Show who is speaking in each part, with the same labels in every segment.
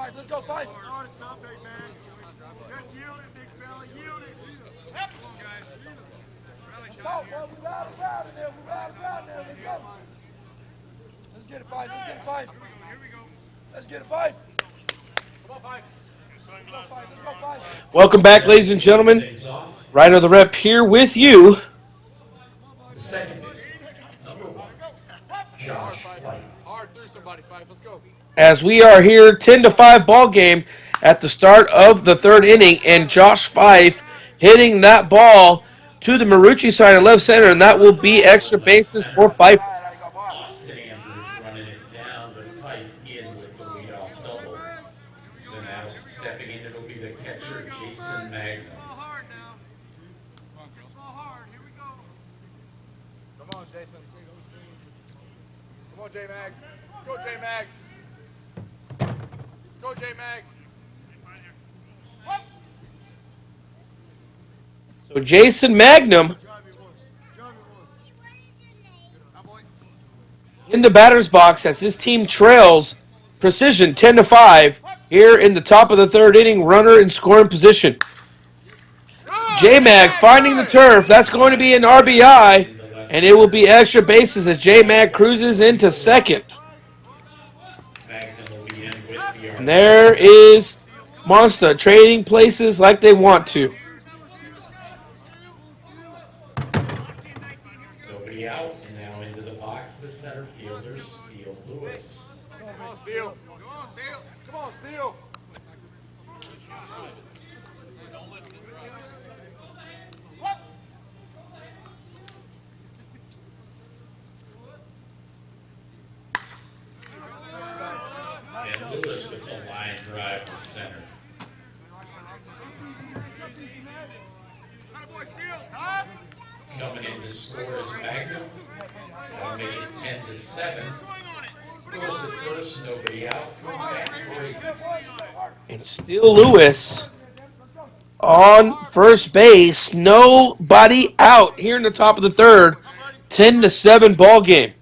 Speaker 1: 5. Let's go, 5.
Speaker 2: Let's yield it, big fella. Yield it.
Speaker 1: Let's talk, bro. We ride around in there. We ride around there. Let's go. Let's get it, 5. Let's get it, 5. Let's get it, 5. Come on, 5. Let's go, 5.
Speaker 3: Welcome back, ladies and gentlemen. Ryder the Rep here with you.
Speaker 4: The second baseman, number 1, Josh Fife.
Speaker 1: Hard through somebody, 5. Let's go.
Speaker 3: As we are here, 10-5 ball game at the start of the third inning, and Josh Fife hitting that ball to the Marucci side of left center, and that will be extra bases for Fife.
Speaker 4: Austin Andrews running it down, but Fife in with the leadoff double. So now stepping in, it'll be the catcher, Jason Magnum.
Speaker 1: Come on, Jason. Come on, J-Mag. Let's go, J-Mag. Let's go, J-Mag.
Speaker 3: So Jason Magnum in the batter's box as his team trails Precision 10-5 here in the top of the third inning, runner in scoring position. J-Mag finding the turf. That's going to be an RBI, and it will be extra bases as J-Mag cruises into second. And there is Monsta trading places like they want to.
Speaker 4: Nobody out, and now into the box, the center fielder, Steele Lewis.
Speaker 1: Come on, Steele. Come on, Steele. Come on, Steele.
Speaker 4: And Lewis with the line drive to center. Coming in to score is Magnum. That'll make it 10-7. Lewis at first, nobody out from Matt Brady.
Speaker 3: And still Lewis on first base. Nobody out here in the top of the third. 10-7 ball game.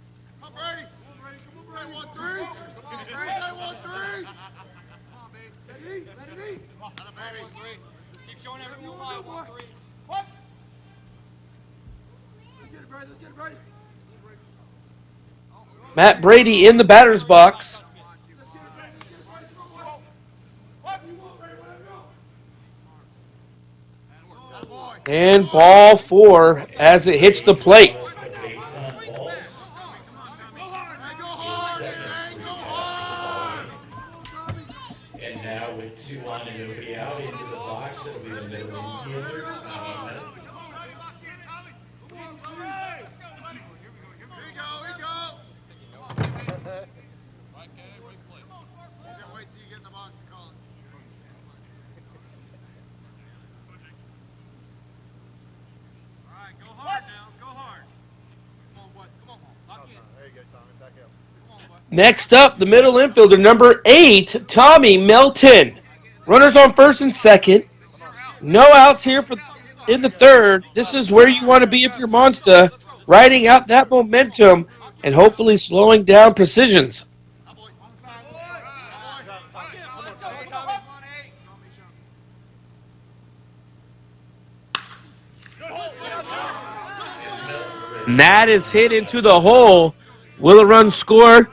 Speaker 3: Matt Brady in the batter's box. And ball 4 as it hits the plate.
Speaker 4: And now with 2 on and nobody out into the box, it'll be the middle infielder, Tommy Melton.
Speaker 3: Next up, the middle infielder, number 8, Tommy Melton. Runners on first and second. No outs here in the third. This is where you want to be if you're Monsta, riding out that momentum and hopefully slowing down Precisions. And that is hit into the hole. Will a run score?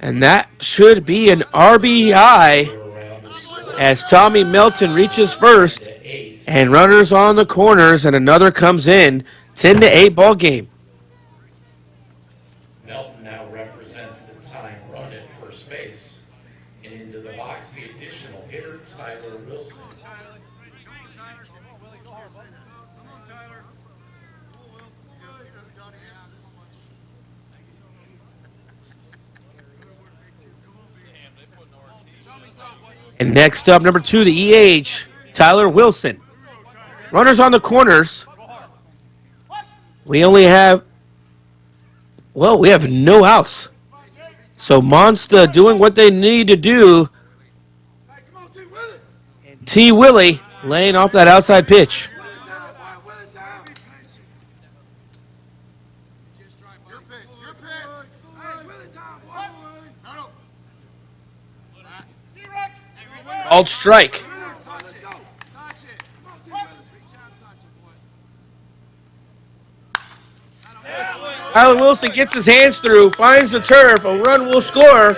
Speaker 3: And that should be an RBI as Tommy Melton reaches first and runners on the corners and another comes in. 10-8 ball game.
Speaker 4: Melton now represents the tying run at first base. And into the box, the additional hitter, Tyler Wilson.
Speaker 3: And next up, number 2, the EH, Tyler Wilson. Runners on the corners. We only have, we have no outs. So Monsta doing what they need to do. And T. Willie laying off that outside pitch. called strike.
Speaker 1: Let's go.
Speaker 3: Tyler Wilson gets his hands through, finds the turf, a run will score,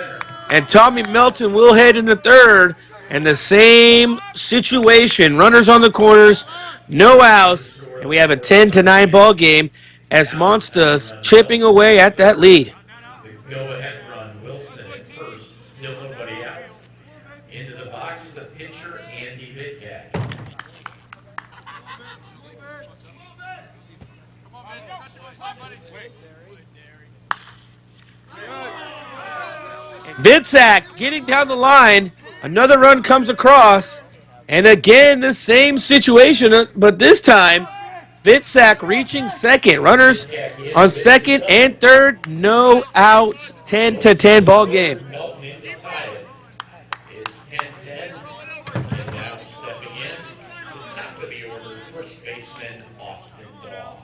Speaker 3: and Tommy Melton will head into third. And the same situation, runners on the corners, no outs, and we have a 10-9 ball game as Monsta's chipping away at that lead.
Speaker 4: The go-ahead run, Wilson at first, still nobody out. Into the box, the pitcher, Andy Vidcat.
Speaker 3: Vidsack getting down the line. Another run comes across. And again, the same situation, but this time, Vidsack reaching second. Runners on second and third, no outs. 10-10 ball game.
Speaker 4: Melton in to tie it. It's 10-10. And now stepping in, the top of the order, first baseman, Austin Daw.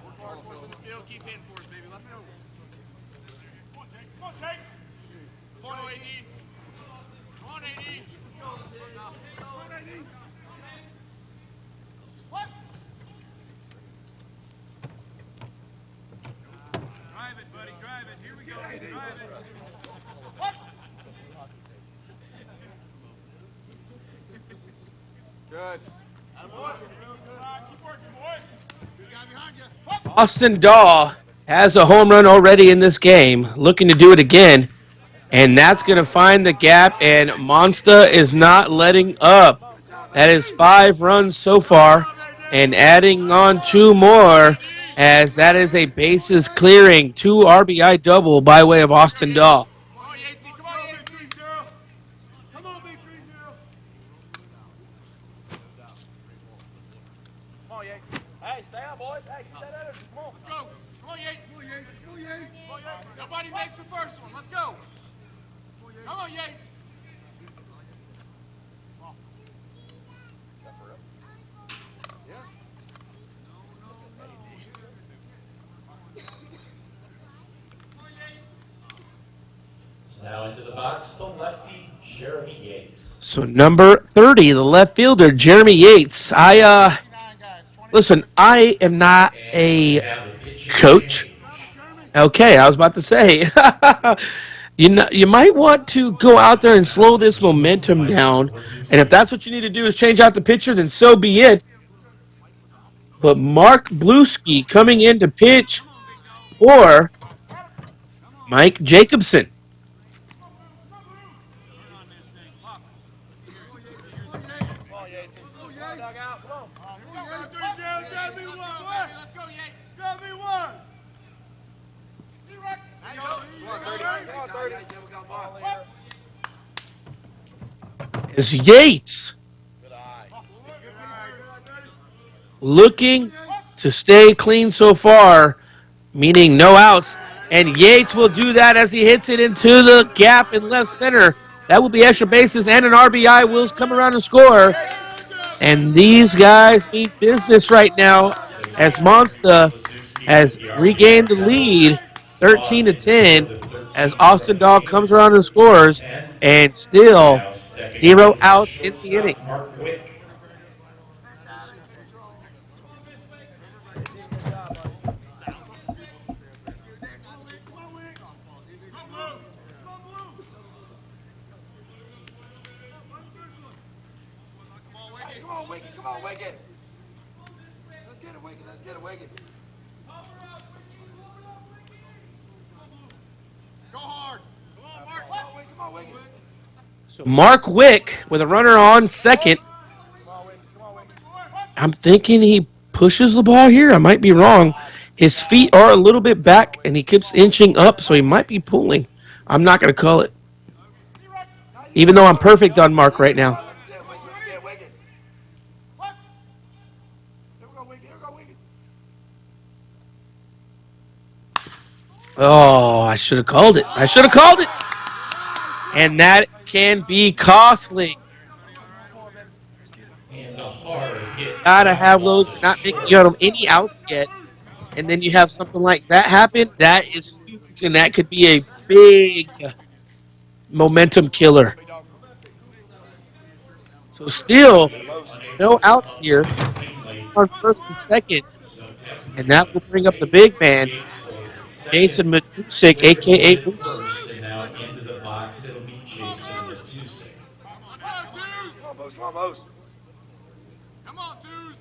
Speaker 3: Austin Daw has a home run already in this game, looking to do it again. And that's going to find the gap, and Monsta is not letting up. That is 5 runs so far, and adding on 2 more, as that is a bases clearing 2 RBI double by way of Austin Daw.
Speaker 4: Now into the box, the lefty, Jeremy Yates.
Speaker 3: So number 30, the left fielder, Jeremy Yates. Listen, I am not a coach. Okay, I was about to say. You might want to go out there and slow this momentum down. And if that's what you need to do is change out the pitcher, then so be it. But Mark Bluesky coming in to pitch for Mike Jacobson. Is Yates looking to stay clean so far, meaning no outs, and Yates will do that as he hits it into the gap in left center. That will be extra bases, and an RBI will come around and score. And these guys need business right now as Monsta has regained the lead 13-10 as Austin Daw comes around and scores, and still 0 outs in the inning.
Speaker 1: Come on, Wicked. Let's get it, Wicked. Go hard. Come on, Wicked.
Speaker 3: So Mark Wick with a runner on second. I'm thinking he pushes the ball here. I might be wrong. His feet are a little bit back, and he keeps inching up, so he might be pulling. I'm not going to call it, even though I'm perfect on Mark right now. Oh, I should have called it. And that can be costly.
Speaker 4: And a hard hit.
Speaker 3: Gotta have those, not making out of any outs yet. And then you have something like that happen. That is huge, and that could be a big momentum killer. So still no
Speaker 4: unable to
Speaker 3: out
Speaker 4: come up
Speaker 3: here
Speaker 4: with it cleanly.
Speaker 3: on first and second,
Speaker 4: So that
Speaker 3: and
Speaker 4: would
Speaker 3: that
Speaker 4: be
Speaker 3: will
Speaker 4: a
Speaker 3: bring up the
Speaker 4: safe.
Speaker 3: big man,
Speaker 4: Yates goes at second.
Speaker 3: Jason Mcshake,
Speaker 4: With the
Speaker 3: a.k.a.
Speaker 4: at
Speaker 3: Moose.
Speaker 4: first, and now into the box, it'll be Jason Matusik.
Speaker 1: Come on, Moose. Come on, Moose.
Speaker 2: Come on, twos.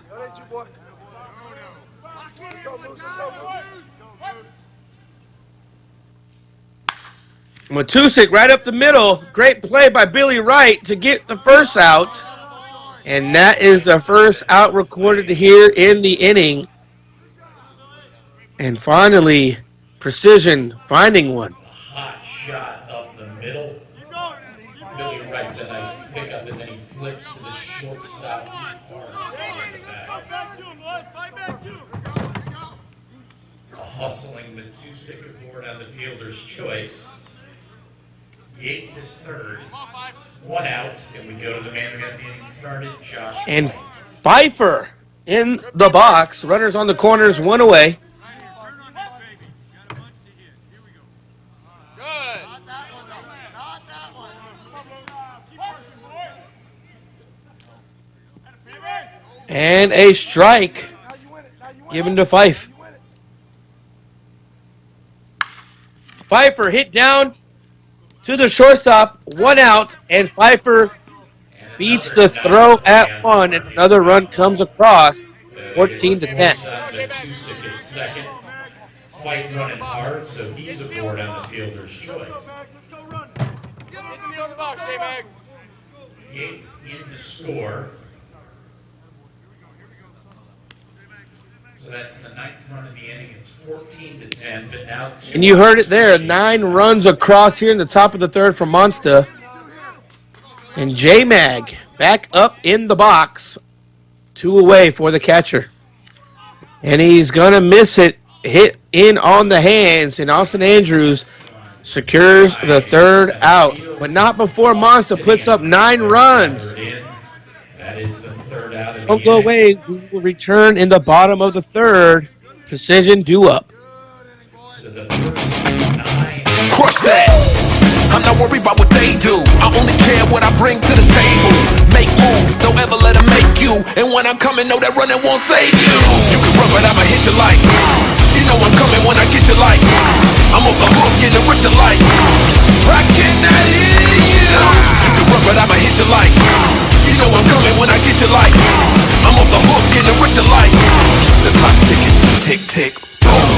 Speaker 1: That ain't you, boy.
Speaker 2: Lock it in
Speaker 1: Go,
Speaker 2: one
Speaker 1: Moose.
Speaker 2: time.
Speaker 1: Go, Moose.
Speaker 3: Matusik right up the middle. Great play by Billy Wright to get the first out. And that is the first out recorded here in the inning. And finally, Precision finding one.
Speaker 4: A hot shot up the middle. Billy Wright, the nice pickup, and then he flips to the shortstop. Barnes down the back.
Speaker 2: Back to him, boys. Fight back to him.
Speaker 4: A hustling Matusik aboard on the fielder's choice. Yates at third. One out, and we go to the man who got the inning started, Josh
Speaker 3: And
Speaker 4: Wright.
Speaker 3: Pfeiffer in the box. Runners on the corners, one away.
Speaker 2: Good. Not that one, though. Not that one. Keep working, boy.
Speaker 3: And a strike
Speaker 1: Now you win it. Now you win
Speaker 3: given
Speaker 1: it.
Speaker 3: to Fife.
Speaker 1: You win it.
Speaker 3: Pfeiffer hit down to the shortstop, one out, and Pfeiffer
Speaker 4: And
Speaker 3: beats
Speaker 4: another
Speaker 3: the throw
Speaker 4: nice play
Speaker 3: at
Speaker 4: on
Speaker 3: one,
Speaker 4: the
Speaker 3: and
Speaker 4: run
Speaker 3: another run
Speaker 4: here.
Speaker 3: comes across, 14 to 10.
Speaker 4: Force on Matusik at second. Fife running hard, so he's aboard on the fielder's choice.
Speaker 2: Let's go run.
Speaker 5: Get steal the box, J-Mag.
Speaker 4: Yates in to score. So that's the ninth run of the inning. It's 14 to 10, but now two
Speaker 3: And you heard
Speaker 4: outs
Speaker 3: it there,
Speaker 4: for
Speaker 3: 9
Speaker 4: Jason.
Speaker 3: runs across here in the top of the third from Monsta. And J-Mag back up in the box, 2 away for the catcher. And he's going to miss it, hit in on the hands, and Austin Andrews secures the third out. But not before Monsta puts up 9 runs.
Speaker 4: That is the third out of the
Speaker 3: Don't go
Speaker 4: inning.
Speaker 3: away. We will return in the bottom of the third. Precision due up.
Speaker 4: So the first 9.
Speaker 6: Crush that. I'm not worried about what they do. I only care what I bring to the table. Make moves, don't ever let them make you. And when I'm coming, know that running won't save you. You can run, but I'ma hit you like. You know I'm coming when I get you like. I'm off the hook and the rip the light. I cannot hear you. You can run, but I'ma hit you like. You know I'm coming when I get you like. I'm off the hook and the rip the light. The clock's ticking, tick tick, boom.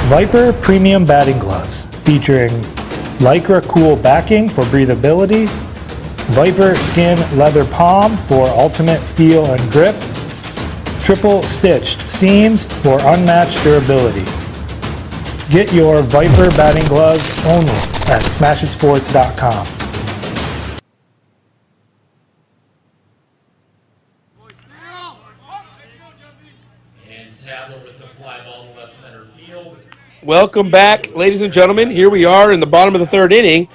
Speaker 7: Viper Premium Batting Gloves featuring Lycra Cool backing for breathability, Viper Skin Leather Palm for ultimate feel and grip, triple stitched seams for unmatched durability. Get your Viper batting gloves only at smashitsports.com.
Speaker 4: And Tabler with the fly ball to left center field.
Speaker 3: Welcome back, ladies and gentlemen. Here we are in the bottom of the third inning,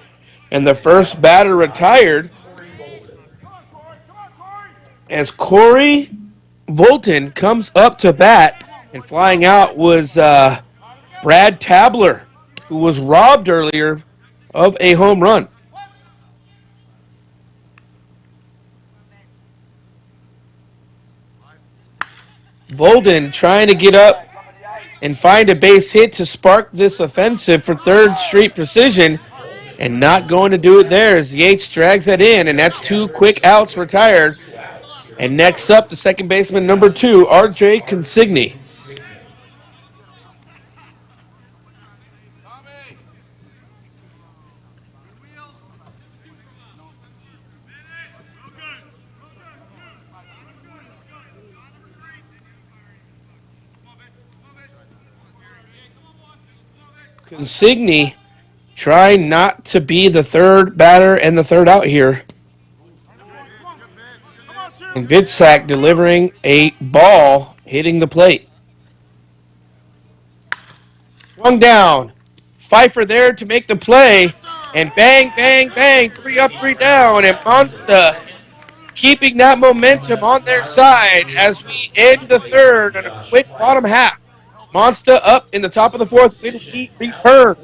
Speaker 3: and the first batter retired as Corey Volton comes up to bat, and flying out was Brad Tabler, who was robbed earlier of a home run. Volton trying to get up and find a base hit to spark this offensive for third straight Precision, and not going to do it there as Yates drags that in, and that's 2 quick outs retired. And next up, the second baseman, number 2, R.J. Consigny. Consigny trying not to be the third batter and the third out here. And Vidsack delivering a ball, hitting the plate. Swung down. Pfeiffer there to make the play. And bang, bang, bang. 3 up, 3 down. And Monsta keeping that momentum on their side as we end the third on a quick bottom half. Monsta up in the top of the fourth. Good heat return.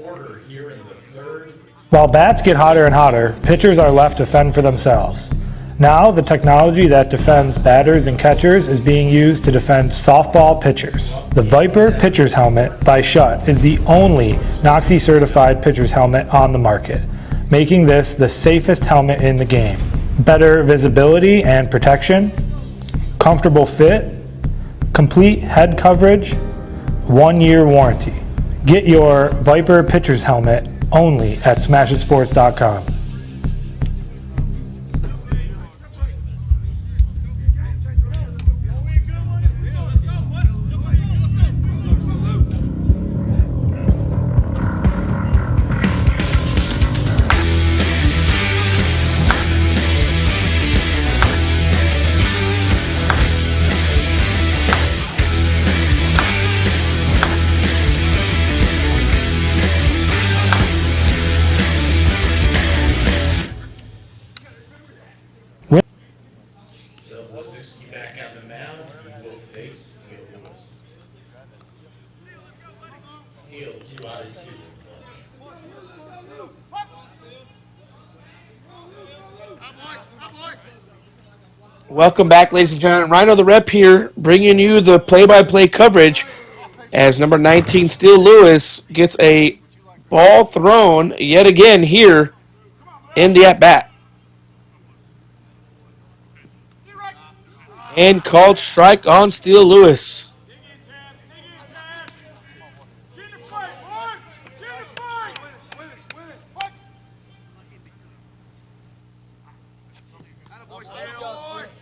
Speaker 7: While bats get hotter and hotter, pitchers are left to fend for themselves. Now, the technology that defends batters and catchers is being used to defend softball pitchers. The Viper Pitcher's Helmet by Schutt is the only NOXI-certified pitcher's helmet on the market, making this the safest helmet in the game. Better visibility and protection, comfortable fit, complete head coverage, 1-year warranty. Get your Viper Pitcher's Helmet only at smashitsports.com.
Speaker 4: Back on the mound, he will face Steele Lewis. Steele, 2 out of 2.
Speaker 3: Welcome back, ladies and gentlemen. Rhino the Rep here, bringing you the play-by-play coverage as number 19, Steele Lewis, gets a ball thrown yet again here in the at-bat. And called strike on Steele Lewis.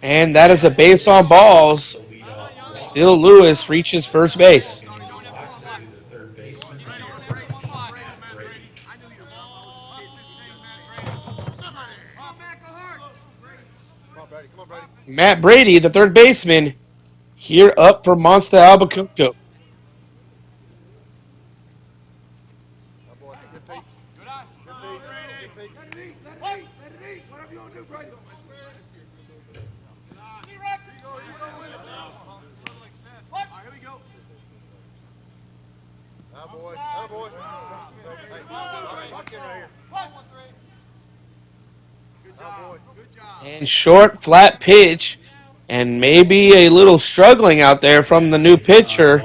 Speaker 3: And that is a base on balls. Steele Lewis reaches first base. Matt Brady, the third baseman, here up for Monsta Albuquerque. And short, flat pitch, and maybe a little struggling out there from the new pitcher.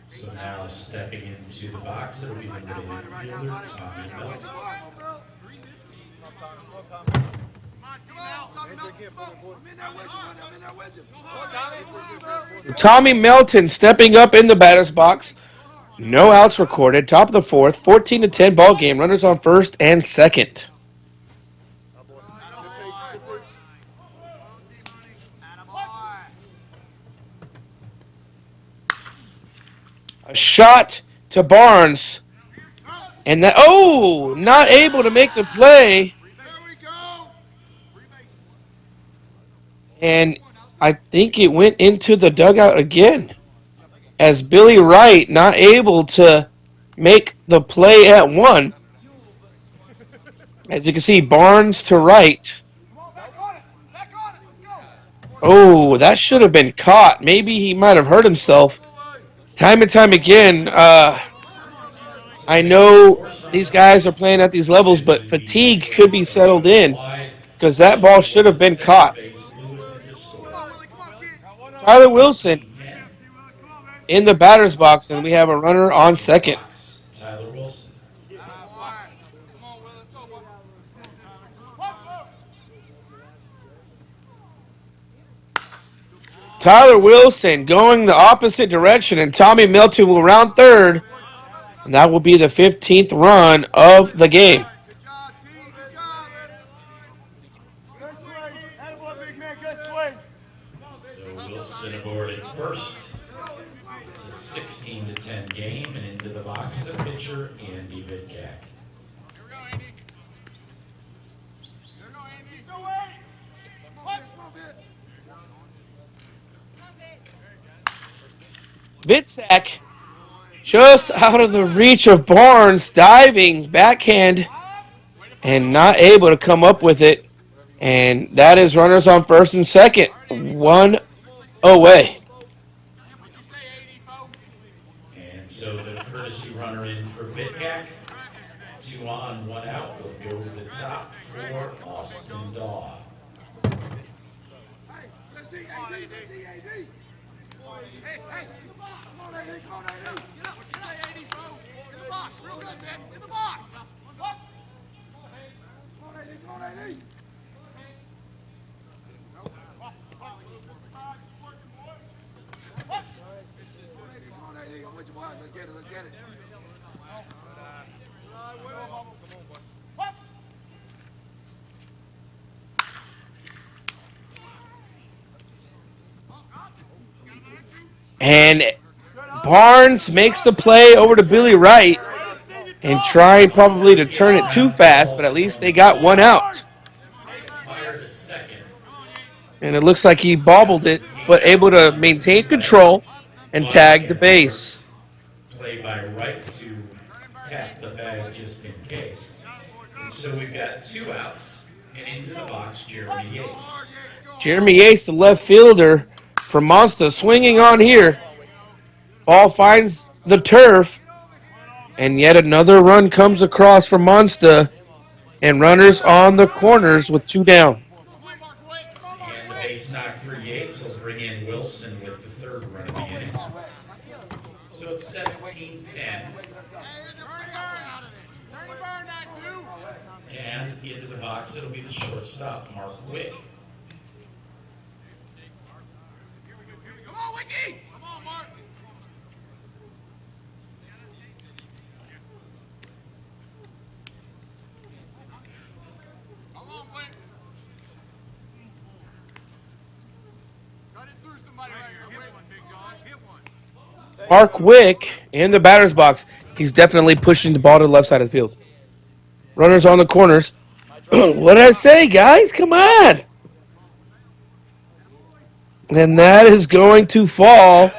Speaker 4: So now stepping into the box, it'll be the middle infielder, Tommy
Speaker 3: Melton. Tommy Melton stepping up in the batter's box. No outs recorded. Top of the fourth, 14-10 ball game. Runners on first and second. A shot to Barnes. And that, not able to make the play. And I think it went into the dugout again, as Billy Wright not able to make the play at one. As you can see, Barnes to Wright. Oh, that should have been caught. Maybe he might have hurt himself. Time and time again, I know these guys are playing at these levels, but fatigue could be settled in because that ball should have been caught. Tyler Wilson in the batter's box, and we have a runner on second.
Speaker 4: Tyler Wilson.
Speaker 3: Tyler Wilson going the opposite direction, and Tommy Melton will round third, and that will be the 15th run of the game.
Speaker 4: So Wilson aboard at first. It's a 16-10 game, and into the box, the pitcher, Andy Vidcak.
Speaker 3: Vidcak just out of the reach of Barnes, diving backhand and not able to come up with it. And that is runners on first and second, one away.
Speaker 4: And so the courtesy runner in for Vidcak. 2 on, 1 out. Will go to the top for Austin Daw.
Speaker 1: Let's get it.
Speaker 3: And Barnes makes the play over to Billy Wright and trying probably to turn it too fast, but at least they got one out. And it looks like he bobbled it, but able to maintain control and tag the base.
Speaker 4: Play by Wright to tap the bag just in case. And so we've got 2 outs, and into the box, Jeremy Yates.
Speaker 3: Jeremy Yates, the left fielder from Monsta, swinging on here. Ball finds the turf, and yet another run comes across from Monsta, and runners on the corners with 2 down.
Speaker 4: And the base knock for Yates will bring in Wilson with the 3rd run of the inning. So it's 17-10. And into the box, it'll be the shortstop, Mark Wick.
Speaker 5: Come on, Wiki! Come on, Mark! Come on, Wick! Cut it through somebody right here, Wick. Hit one, Hit one.
Speaker 3: Mark Wick in the batter's box. He's definitely pushing the ball to the left side of the field. Runners on the corners. What did I say, guys? Come on. And that is going to fall.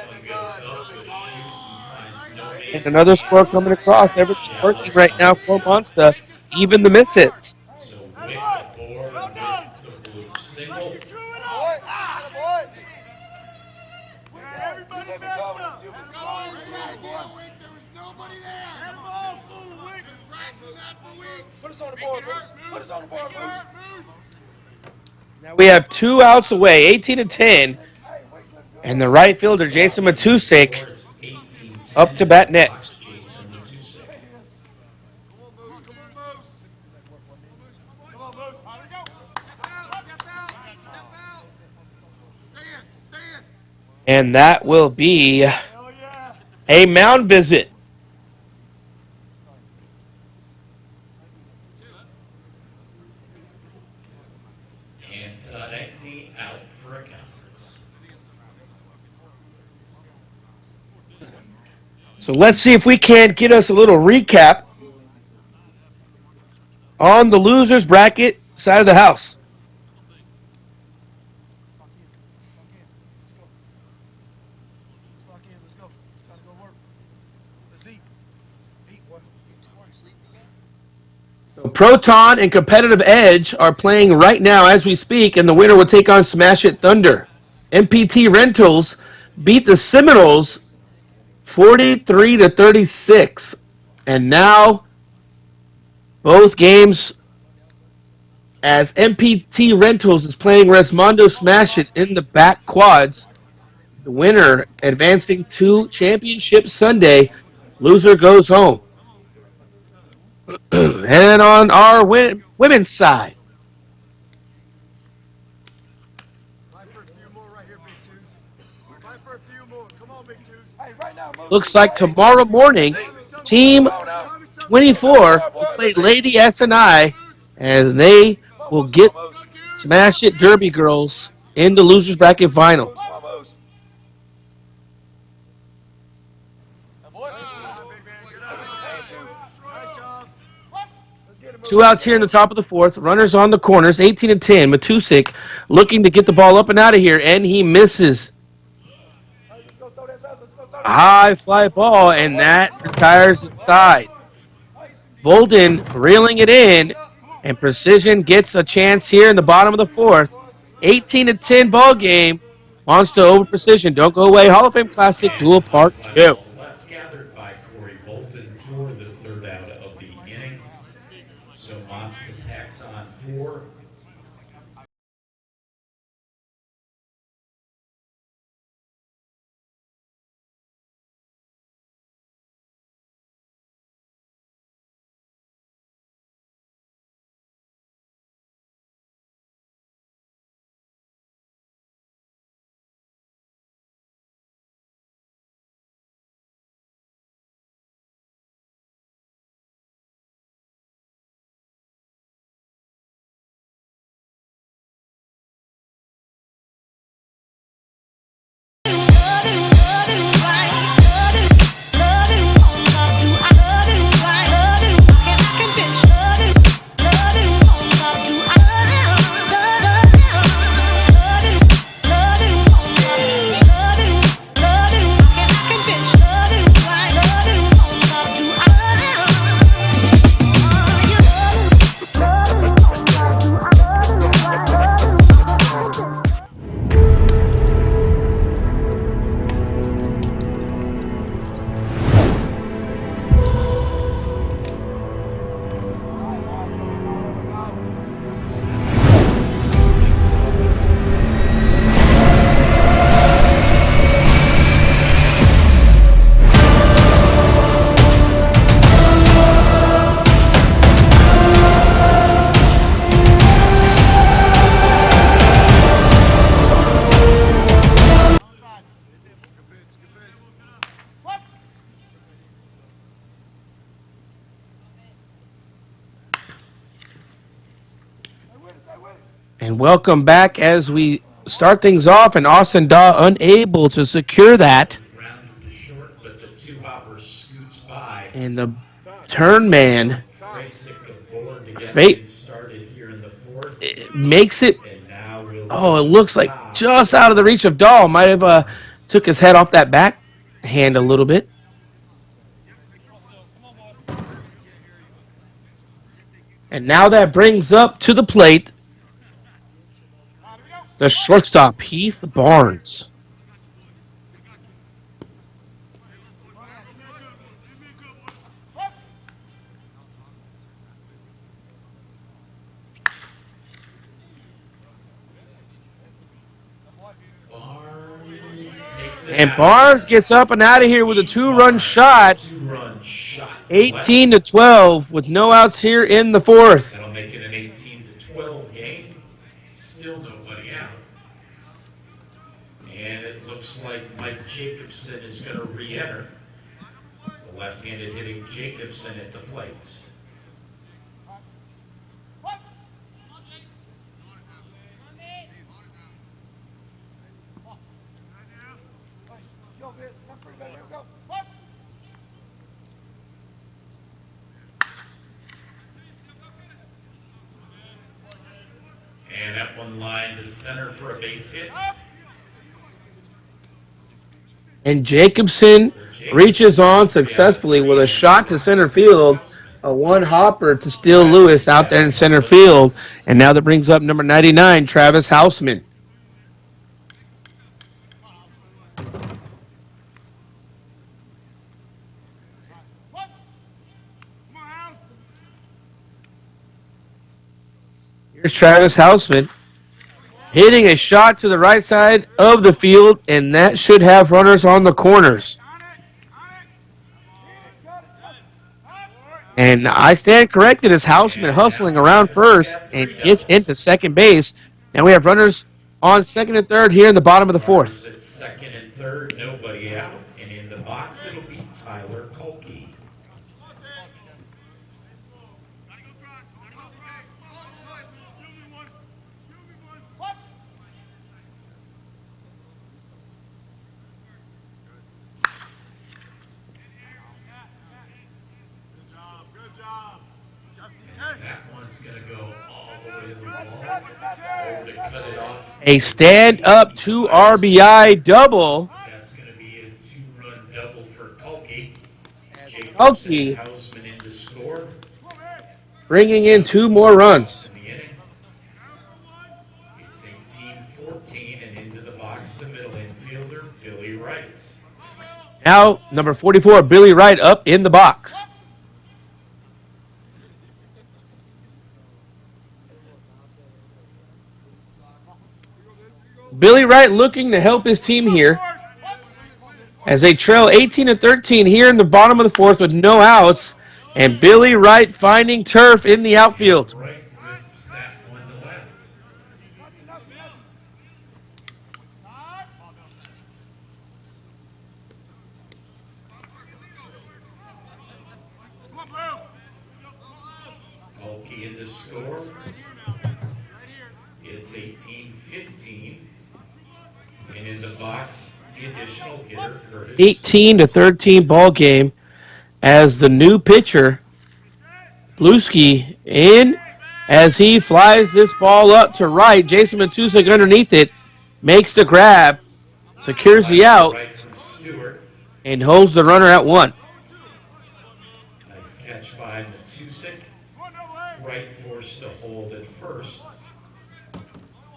Speaker 3: And another score coming across. Everything's working right now for Monsta. Even the miss hits.
Speaker 4: So Wick aboard with the blue single.
Speaker 1: Put us on the board, Bruce. Put us on the board, Bruce.
Speaker 3: Now we have 2 outs away, 18-10. And the right fielder, Jason Mcshake, up to bat next. And that will be a mound visit.
Speaker 4: And out for a conference.
Speaker 3: So let's see if we can't get us a little recap on the losers bracket side of the house. So Proton and Competitive Edge are playing right now as we speak, and the winner will take on Smash It Thunder. MPT Rentals beat the Seminoles 43-36, and now both games as MPT Rentals is playing Resmondo Smash It in the back quads. The winner advancing to Championship Sunday. Loser goes home. And on our women's side, looks like tomorrow morning, Team 24 will play Lady S&I, and they will get Smash It Derby Girls in the losers bracket final. 2 outs here in the top of the fourth. Runners on the corners, 18-10. Mcshake looking to get the ball up and out of here, and he misses. A high fly ball, and that retires inside. Bolden reeling it in, and Precision gets a chance here in the bottom of the fourth. 18-10 ball game. Monsta over Precision. Don't go away. Hall of Fame Classic
Speaker 4: And
Speaker 3: Duel
Speaker 4: high
Speaker 3: Part
Speaker 4: fly
Speaker 3: 2.
Speaker 4: ball left gathered by Corey Bolton for the third out of the inning. So Monsta tacks on 4.
Speaker 3: And welcome back as we start things off, and Austin Daw unable to secure that.
Speaker 4: Grounded to short, but the 2-hopper scoots by.
Speaker 3: And the turn man
Speaker 4: Started here in the fourth.
Speaker 3: makes it.
Speaker 4: And now
Speaker 3: Oh, it looks like just out of the reach of Dahl. Might have took his head off that backhand a little bit. And now that brings up to the plate the shortstop, Heath Barnes. And Barnes gets up and out of here with a 2-run shot. 18-12 with no outs here in the fourth.
Speaker 4: That'll make it an 18-12 game. Still nobody out. And it looks like Mike Jacobson is going to re-enter. The left-handed hitting Jacobson at the plate. And that one line to center for a base hit.
Speaker 3: And Jacobson reaches on successfully with a shot to center field, a 1-hopper to Steele Lewis out there in center field. And now that brings up number 99, Travis Houseman. Here's Travis Houseman hitting a shot to the right side of the field, and that should have runners on the corners. And I stand corrected as Houseman hustling around first and gets into second base. Now we have runners on second and third here in the bottom of the fourth.
Speaker 4: At second and third, nobody out. And in the box, it'll be Tyler Kolke. That going to go all the way to the wall. Over to cut it off.
Speaker 3: A stand-up 2 RBI double.
Speaker 4: That's going to be a 2-run double for Kulke.
Speaker 3: Kulke
Speaker 4: Hausman in to score.
Speaker 3: bringing in 2 more runs.
Speaker 4: In the inning. It's 18-14 and into the box, the middle infielder, Billy Wright.
Speaker 3: Now, number 44, Billy Wright up in the box. Billy Wright looking to help his team here as they trail 18-13 here in the bottom of the 4th with no outs, and Billy Wright finding turf in the outfield.
Speaker 4: Wright rips that one to left. Kulke in to score. It's 18-15. And in the box, the additional hitter, Curtis.
Speaker 3: 18-13 ball game as the new pitcher, Bluesky, in as he flies this ball up to right. Jason Matusik underneath it, makes the grab, secures the out, and holds the runner at 1.
Speaker 4: Nice catch by Matusik. Wright forced to hold at first.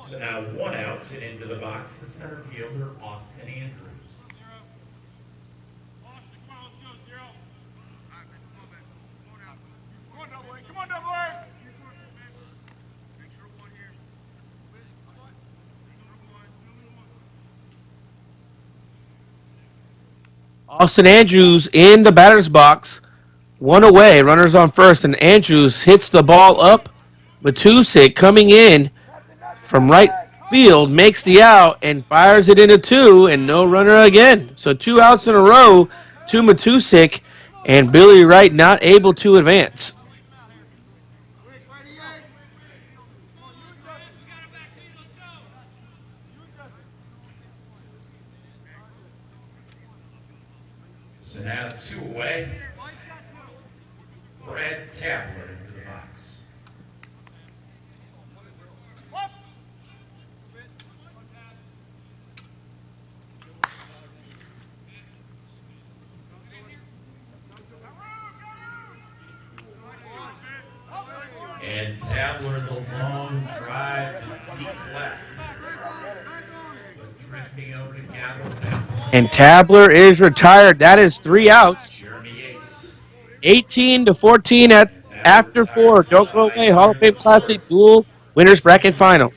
Speaker 4: So now 1 out and into the box, the center fielder, Austin Andrews.
Speaker 3: Austin Andrews in the batter's box. 1 away, runners on first, and Andrews hits the ball up. Matusik coming in from right field, makes the out, and fires it into 2, and no runner again. So 2 outs in a row to Matusik, and Billy Wright not able to advance.
Speaker 4: So now 2 away. Brad Tabler into the box. And Tabler, the long drive to deep left. But drifting over to gather that.
Speaker 3: And Tabler is retired. That is 3 outs.
Speaker 4: Jeremy Yates.
Speaker 3: 18-14 at after 4. Don't go away. Hall of Fame Classic Dual Winners Bracket Final.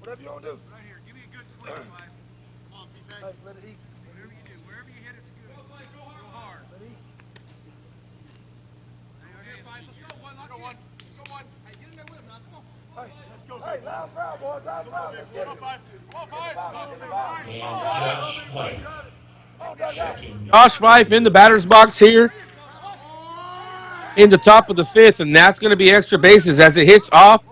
Speaker 1: Whatever you want to do.
Speaker 5: Right here. Give me a good swing, Mike. Come on, P-Fake.
Speaker 1: Hey, let it eat.
Speaker 5: Whatever you do, wherever you hit, it's good. Go hard.
Speaker 1: Let it eat.
Speaker 5: Here, Mike. Let's go. One. Let's go one. Let's go one. Hey, get in there with him now. Come on.
Speaker 1: Hey, let's go. Hey, loud crowd, boys. Loud crowd. Let's get it.
Speaker 5: Come on, Five.
Speaker 4: And Josh Fife. Checking.
Speaker 3: Josh Fife in the batter's box here in the top of the 5th, and that's going to be extra bases as it hits off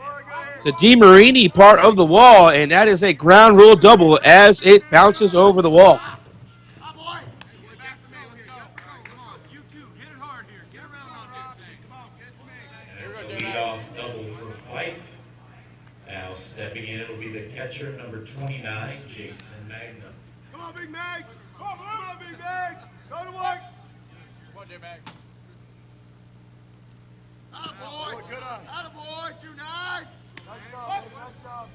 Speaker 3: the DeMarini part of the wall, and that is a ground rule double as it bounces over the wall.
Speaker 4: That's a leadoff double for Fife. Now stepping in, it'll be the catcher, number 29, Jason Magnum.
Speaker 2: Come on, Big Mag! Come on, Big Mag! Go to work!
Speaker 5: Come on, J-Mag.
Speaker 2: Attaboy! Good eye. Attaboy, 2-9! Nice job, baby, nice job.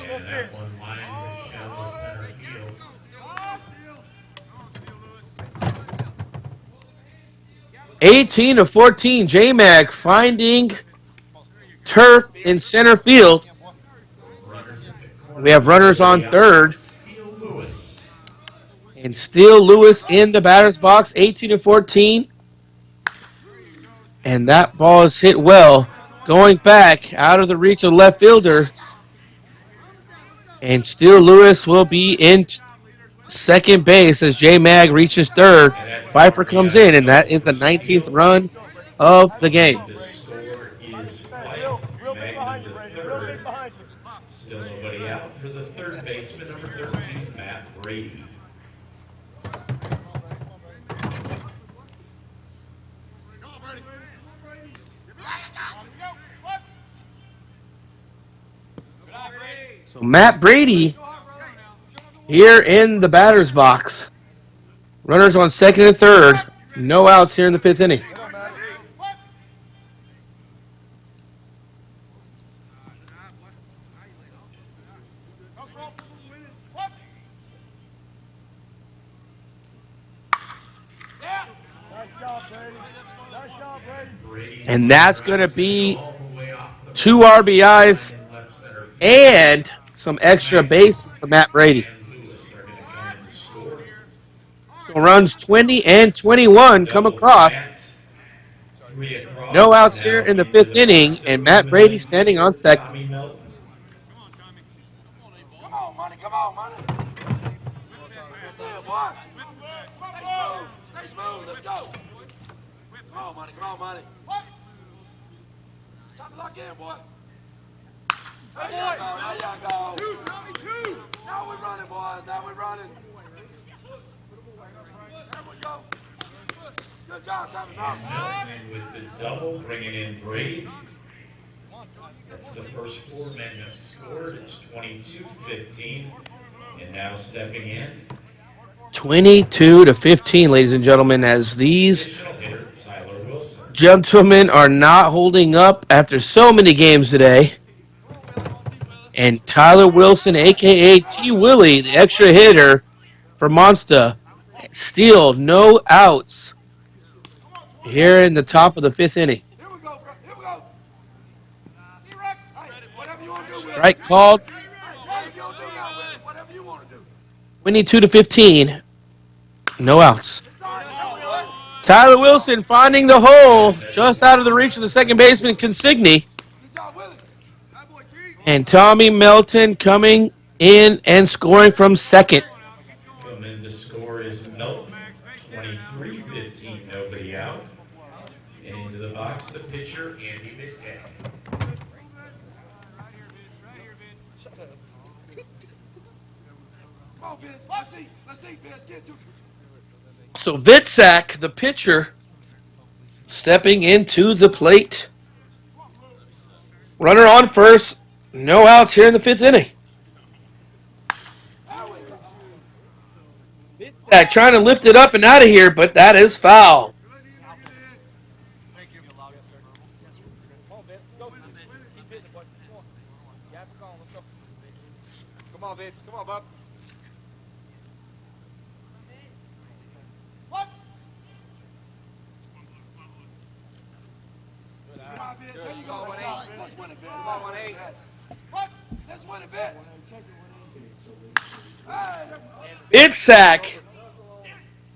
Speaker 4: And that one line to shallow center field.
Speaker 3: 18-14, J-Mag finding turf in center field. We have runners on third. And Steele Lewis in the batter's box, 18-14. And that ball is hit well. Going back out of the reach of the left fielder. And Steele Lewis will be in second base as J-Mag reaches third. Pfeiffer comes in, and that is the 19th run of the game.
Speaker 4: The score is Fife, Magnum to third. Still nobody out for the third baseman, number 13, Matt Brady.
Speaker 3: So Matt Brady here in the batter's box. Runners on second and third. No outs here in the fifth inning. And that's going to be 2 RBIs and some extra base for Matt Brady. So runs 20 and 21 come across. No outs here in the fifth inning, and Matt Brady standing on second.
Speaker 1: Come on, money, come on, money. That's it, boy. Stay smooth, let's go. Come on, money. It's time to lock in, boy. There you go. Two. Now we're running, boys. Now we're running. There we go. Good job, Tommy.
Speaker 4: Melton with the double, bringing in Brady. That's the first 4 men have scored. It's 22-15. And now stepping in,
Speaker 3: 22-15, ladies and gentlemen, as these
Speaker 4: additional hitter, Tyler Wilson.
Speaker 3: gentlemen are not holding up after so many games today. And Tyler Wilson, a.k.a. T. Willie, the extra hitter for Monsta, still no outs here in the top of the fifth inning.
Speaker 1: Here we go. Whatever you want to do with it.
Speaker 3: Strike called.
Speaker 1: Whatever you want to do now with it. Whatever you want to do.
Speaker 3: 22-15, no outs. Tyler Wilson finding the hole just out of the reach of the second baseman, Consigne.
Speaker 1: Good job, Willie.
Speaker 3: And Tommy Melton coming in and scoring from second.
Speaker 4: Coming to score is Melton, 23-15, nobody out. And into the box, the pitcher, Andy Vittek.
Speaker 1: Come on, Vince. Let's see, Vince. Get to it.
Speaker 3: So Vitsak, the pitcher, stepping into the plate. Runner on first. No outs here in the fifth inning. Vitsak trying to lift it up and out of here, but that is foul.
Speaker 5: Come on, Vince. Come on, bub.
Speaker 1: There you go. Let's win it, Vince.
Speaker 5: Come on, 1-8.
Speaker 1: Let's win it, Vince.
Speaker 3: Vitsak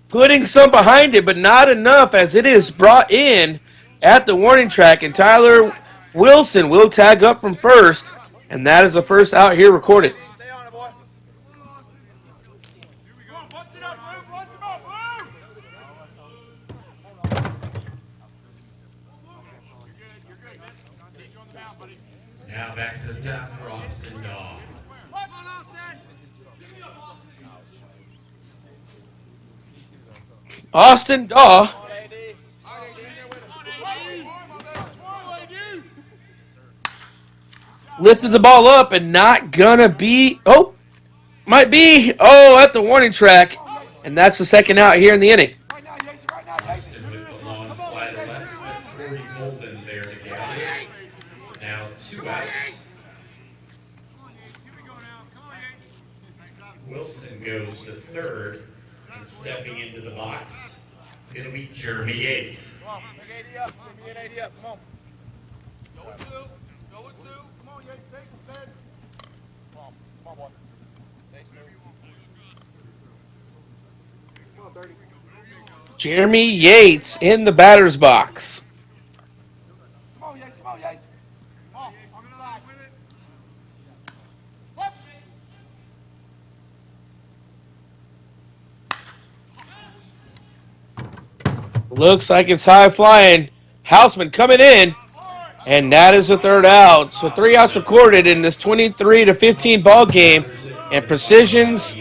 Speaker 3: putting some behind it, but not enough as it is brought in at the warning track, and Tyler Wilson will tag up from first, and that is the first out here recorded.
Speaker 2: Stay on it, boy. Here we go. Punch it up, Blue. Punch him up, Blue. You're good, man. Need you on the mound, buddy.
Speaker 4: Now back to the top for Austin Daw.
Speaker 2: Come on, Austin.
Speaker 3: Austin Daw lifted the ball up and not gonna be. Oh, might be. Oh, at the warning track. And that's the second out here in the inning.
Speaker 1: Right now, Yates. Right now, Yates.
Speaker 4: Easton with the long fly to left, but Corey Golden there to gather. Now 2 outs. Wilson goes to third, and stepping into the box, it'll be Jeremy Yates.
Speaker 2: Come on, big 80 up. Give me an 80 up. Come on. Go with 2. Go with 2. Come on, Yates. Take the stead. Come on, boy. Stay smooth. Come on, 30.
Speaker 3: Jeremy Yates in the batter's box.
Speaker 1: Come on, Yates. Come on, Yates.
Speaker 2: Come on, on the side.
Speaker 3: Looks like it's high flying. Houseman coming in, and that is the third out. So 3 outs recorded in this 23-15 ball game, and Precision's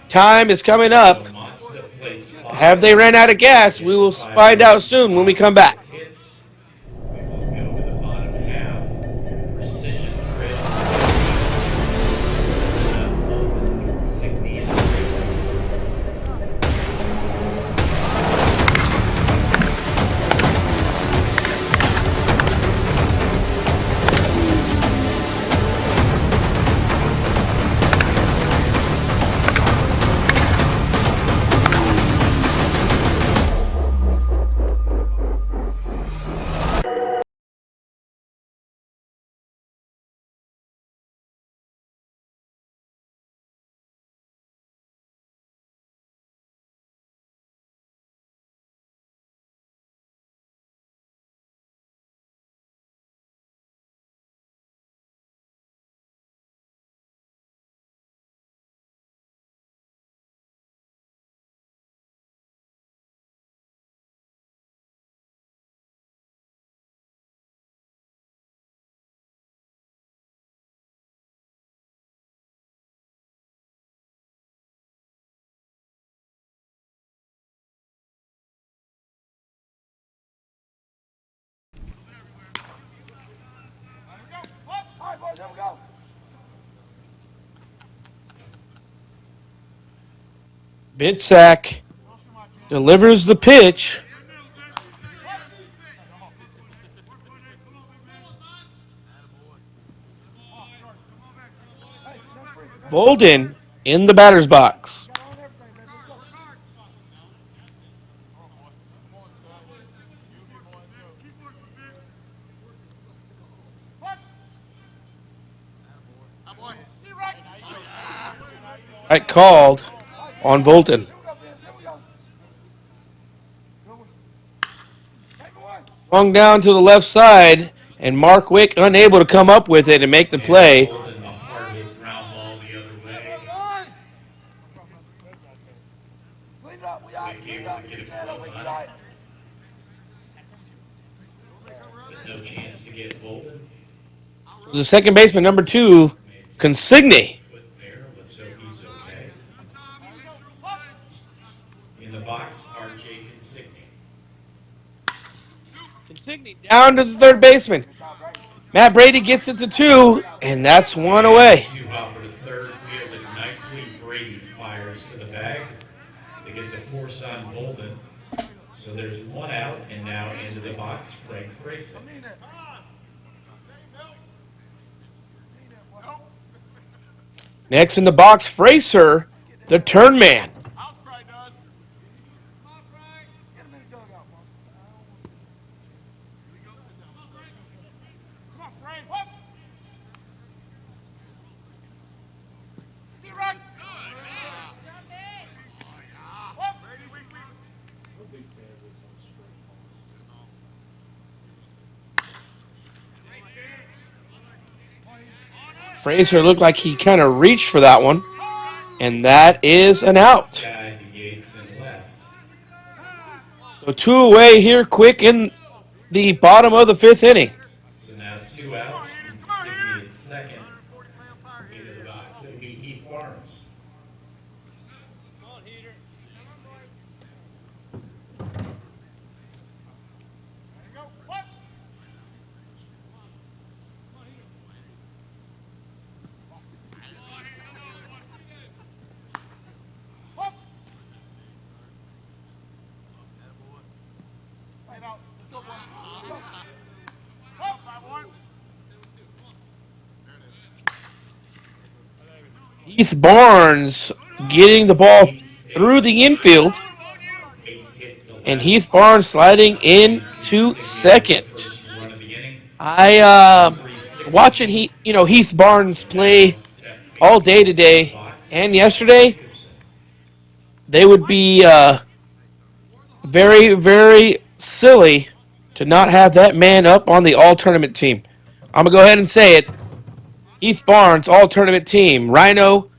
Speaker 3: time is coming up.
Speaker 4: Monsta plates 5.
Speaker 3: Have they ran out of gas? We will find out soon when we come back.
Speaker 4: Hits. We will go to the bottom half. Precision trails. Set up Melton, Consignia, and Easton.
Speaker 1: All right, boys. Here we go.
Speaker 3: Bitsack delivers the pitch. Bolden in the batter's box. Right called on Bolton. Swung down to the left side, and Mark Wick unable to come up with it and make the play.
Speaker 4: Golden, the hard hit ground ball the other way.
Speaker 1: Clean it up. We out.
Speaker 4: Wick able to get a glove on it, but no chance to get Bolden.
Speaker 3: The second baseman, number 2, Consigne.
Speaker 4: Foot there. Let's hope he's okay. In the box, RJ Consigne.
Speaker 3: Consigne down to the third baseman. Matt Brady gets it to 2, and that's 1 away.
Speaker 4: 2-hopper to third, fielded nicely. Brady fires to the bag. They get the force on Bolden. So there's 1 out, and now into the box, Frank Frayson.
Speaker 3: Next in the box, Fraser, the turn man.
Speaker 2: House Pride does.
Speaker 1: Get him in the dugout, Mark.
Speaker 2: Come on, Frank. What? Get right. What?
Speaker 3: Fraser looked like he kind of reached for that one, and that is an out.
Speaker 4: Sky to Yates and left.
Speaker 3: So 2 away here quick in the bottom of the 5th inning.
Speaker 4: So now 2 outs, Insigne at second. Into the box, it'll be Heath Barnes.
Speaker 3: Heath Barnes getting the ball
Speaker 4: Yates hit
Speaker 3: through
Speaker 4: the
Speaker 3: the
Speaker 4: start.
Speaker 3: infield,
Speaker 4: Ace hit the
Speaker 3: and
Speaker 4: left.
Speaker 3: Heath Barnes sliding
Speaker 4: Ready to
Speaker 3: into
Speaker 4: simulate the
Speaker 3: second.
Speaker 4: first run of the inning.
Speaker 3: I
Speaker 4: 3:16.
Speaker 3: watching Heath Barnes
Speaker 4: And now
Speaker 3: play all
Speaker 4: stepping
Speaker 3: day
Speaker 4: into the
Speaker 3: today
Speaker 4: box,
Speaker 3: and
Speaker 4: Matt
Speaker 3: yesterday.
Speaker 4: Jacobson.
Speaker 3: They would be very, very silly to not have that man up on the all-tournament team. I'm going to go ahead and say it. Heath Barnes, all-tournament team. Rhino,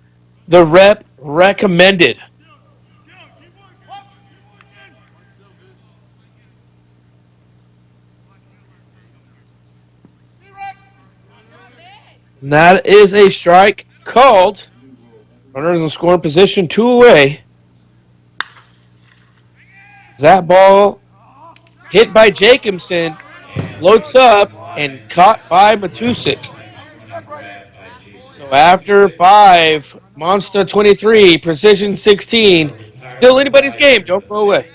Speaker 3: the rep, recommended. And that is a strike called. Runners in scoring position, 2 away. That ball hit by Jacobson,
Speaker 4: And
Speaker 3: floats up,
Speaker 4: live
Speaker 3: and
Speaker 4: in
Speaker 3: caught
Speaker 4: chat,
Speaker 3: by
Speaker 4: Wright,
Speaker 3: Mcshake.
Speaker 4: nice running grab by Jason
Speaker 3: So after
Speaker 4: Mcshake.
Speaker 3: 5, Monsta 23, Precision 16.
Speaker 4: Our retired
Speaker 3: Still anybody's
Speaker 4: side
Speaker 3: game.
Speaker 4: here in
Speaker 3: Don't
Speaker 4: the
Speaker 3: go away.
Speaker 4: fifth.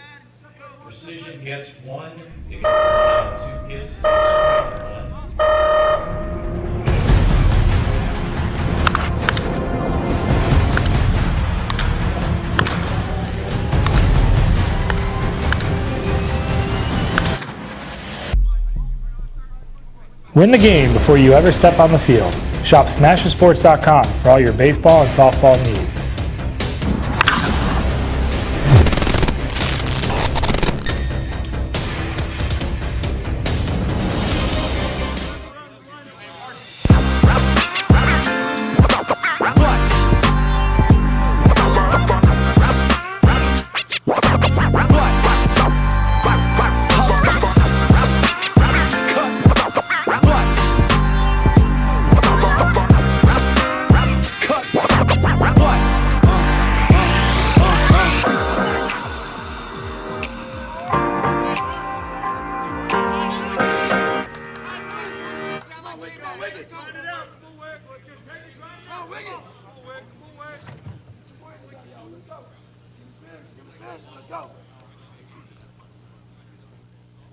Speaker 4: Precision gets one. They get 1 out, 2 hits. They strike 1.
Speaker 7: Win the game before you ever step on the field. Shop SmasherSports.com for all your baseball and softball needs.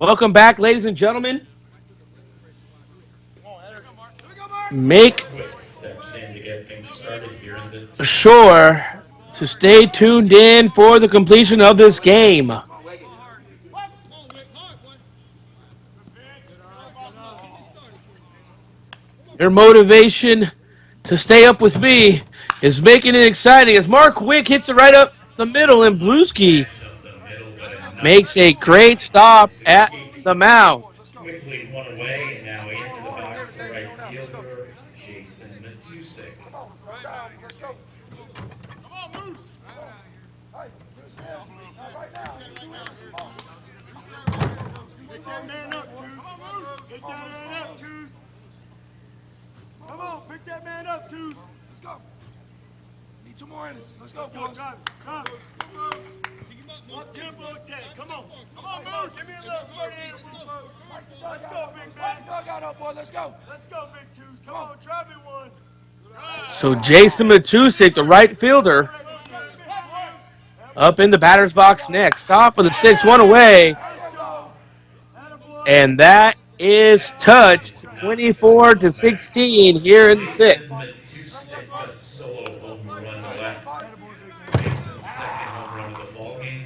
Speaker 3: Welcome back, ladies and gentlemen. Make
Speaker 4: Quick steps in to get things started here in the
Speaker 3: sure to stay tuned in for the completion of this game. Your motivation to stay up with me is making it exciting as Mark Wick hits it right up the middle, and Bluesky
Speaker 4: smash up the middle, but a
Speaker 3: makes a
Speaker 4: nice
Speaker 3: great stop at
Speaker 4: Suzuki
Speaker 3: the mound.
Speaker 4: quickly 1 away, and now into the box, the right fielder, Jason Mcshake.
Speaker 2: Pick that man up, Twos. Pick that man up, Twos. Come on, pick that man up, Twos.
Speaker 1: Let's go. Need 2 more innings. Let's go,
Speaker 2: Let's go,
Speaker 1: boys.
Speaker 2: John. Up tempo attack. Come on. Come on, give me a little spurt animal. Let's go, big man.
Speaker 1: Got up, boy. Let's go.
Speaker 2: Let's go, big Twos. Come on, try me one.
Speaker 3: So Jason Mcshake, the right fielder, up in the batter's box next. Top of the 6-1 away. And that is touched 24-16 here in the 6th.
Speaker 4: Jason Mcshake, a solo home run to left. Jason's second home run of the ball game.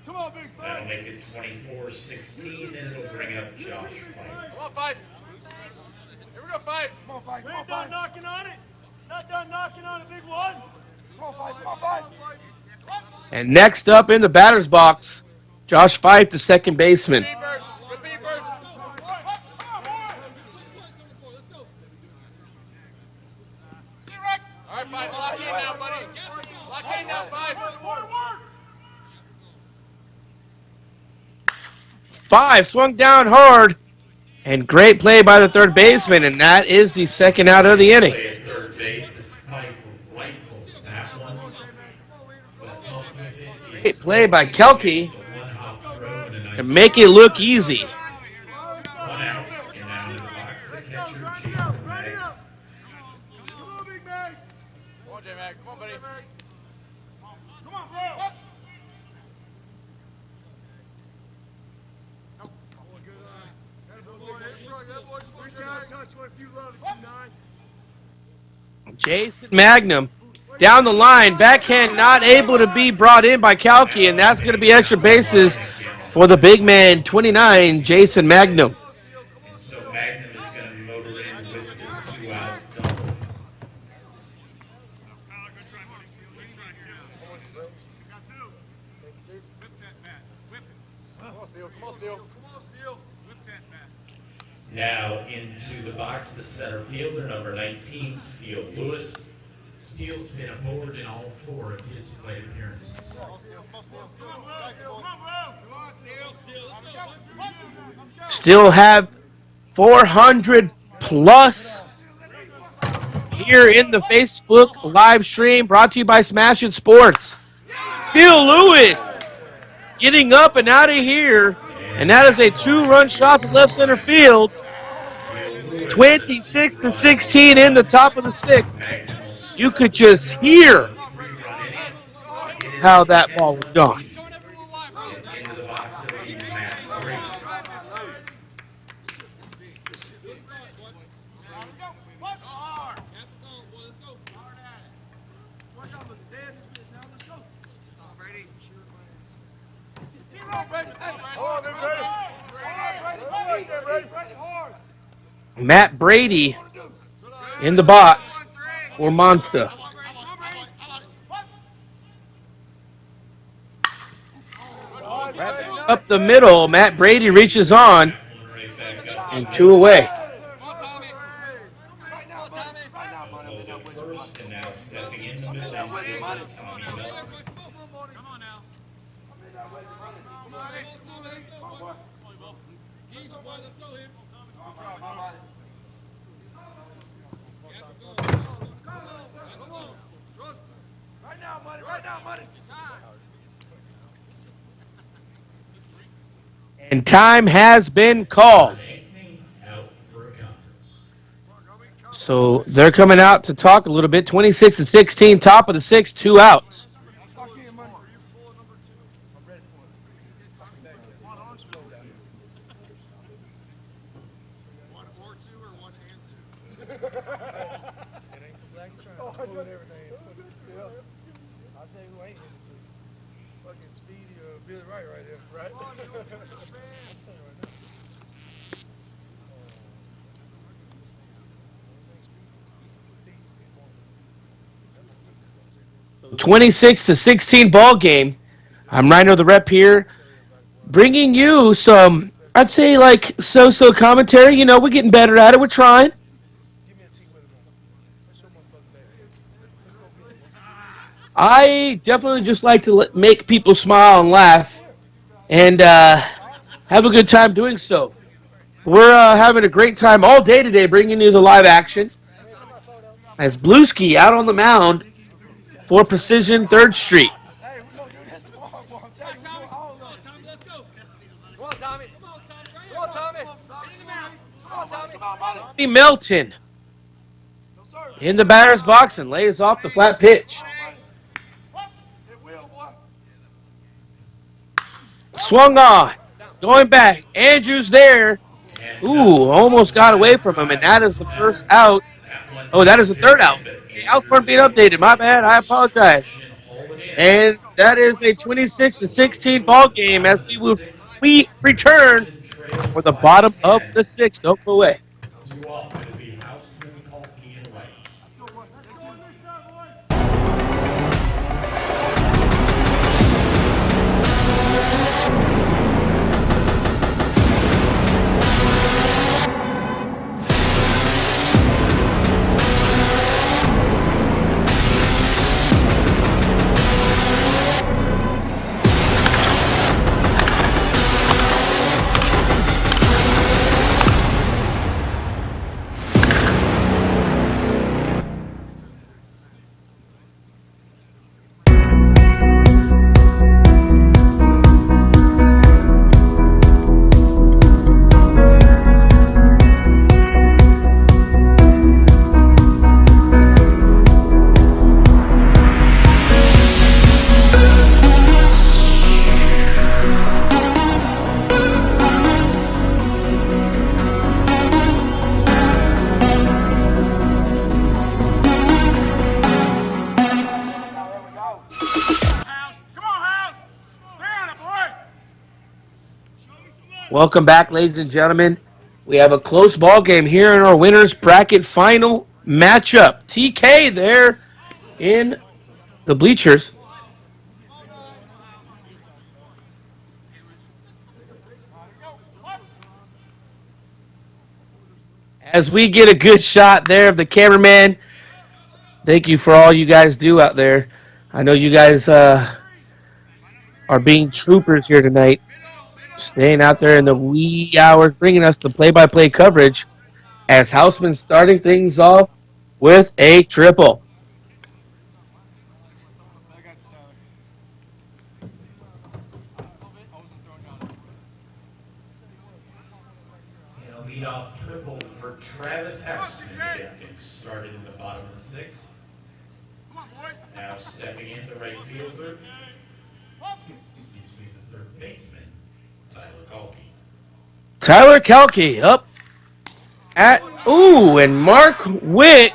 Speaker 2: Come on, big fella.
Speaker 4: That'll make it 24-16, and it'll bring up Josh Fife.
Speaker 5: Come on, 5. Here we go, 5.
Speaker 1: Come on, fight.
Speaker 2: We
Speaker 1: Come on,
Speaker 2: ain't done
Speaker 1: fight.
Speaker 2: knocking on it. Not done knocking on it, big one.
Speaker 1: Come on, fight. Come on, fight.
Speaker 3: And next up in the batter's box, Josh Fife, the second baseman.
Speaker 5: Beavers. Good Beavers. All right, 5. Lock in now, buddy. Lock in now, 5.
Speaker 3: 5 swung down hard, and great play by the third baseman, and that is the second out of the inning.
Speaker 4: Play at third base as Fife rifles that one. But up with it is
Speaker 3: Great play by Kelke
Speaker 4: the one-hop throw and a nice
Speaker 3: to make it look easy.
Speaker 4: 1 out, and now in the box, the catcher, Jason May.
Speaker 2: Come on, big man.
Speaker 5: Come on, J-Mac. Come on, buddy.
Speaker 2: Come on, bro. Reach out, touch one if you love it, 2-9.
Speaker 3: Jason Magnum down the line. Backhand not able to be brought in by Kalki, and that's going to be extra bases for the big man, 29, Jason Magnum.
Speaker 4: And so Magnum is going to motor in with the 2-out double. Now into the box, the center fielder, number 19, Steele Lewis. Steele's been aboard in all 4 of his plate appearances.
Speaker 3: Still have 400 plus here in the Facebook live stream brought to you by Smash It Sports. Steele Lewis getting up and out of here, and that is a 2-run shot to left center field. 26-16 in the top of the 6th. You could just hear how that ball was gone.
Speaker 4: Into the box of Matt Brady.
Speaker 3: Matt Brady in the box for Monsta. Up the middle, Matt Brady reaches on, and 2 away.
Speaker 4: First, and now stepping in the middle infielder, Tommy Melton.
Speaker 3: And time has been called. So they're coming out to talk a little bit. 26-16, top of the 6th, 2 outs. So 26-16 ball game. I'm Rhino the Rep here, bringing you some, I'd say, like so-so commentary. You know, we're getting better at it. We're trying. I definitely just like to make people smile and laugh and have a good time doing so. We're having a great time all day today bringing you the live action as Blueski out on the mound for Precision 3rd Street. Melton in the batter's box and lays off the flat pitch. Swung on. Going back. Andrews there. Ooh, almost got away from him, and that is the first out. Oh, that is the 3rd out. The outs weren't being updated. My bad. I apologize. And that is a 26-16 ball game as we return for the bottom of the 6th. Don't go away. Welcome back, ladies and gentlemen. We have a close ball game here in our winners bracket final matchup. TK there in the bleachers. As we get a good shot there of the cameraman, thank you for all you guys do out there. I know you guys are being troopers here tonight, staying out there in the wee hours, bringing us the play-by-play coverage as Houseman starting things off with a triple.
Speaker 4: And a leadoff triple for Travis Houseman to get things started in the bottom of the sixth. Now stepping in the right fielder, excuse me, the third baseman, Tyler Kalki.
Speaker 3: Tyler Kalki up at, and Mark Wick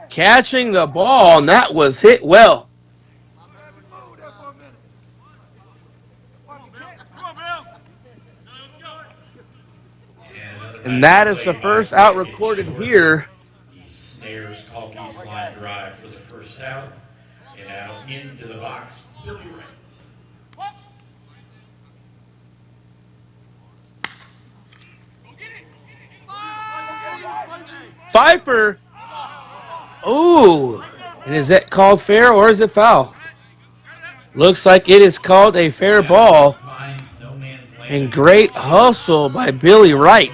Speaker 3: catching the ball, and that was hit well. And that is the first out recorded here.
Speaker 4: He snares Kalki's line drive for the first out. And now into the box, Billy Wright.
Speaker 3: Pfeiffer. And is that called fair or is it foul? Looks like it is called a fair ball. And great hustle by Billy Wright.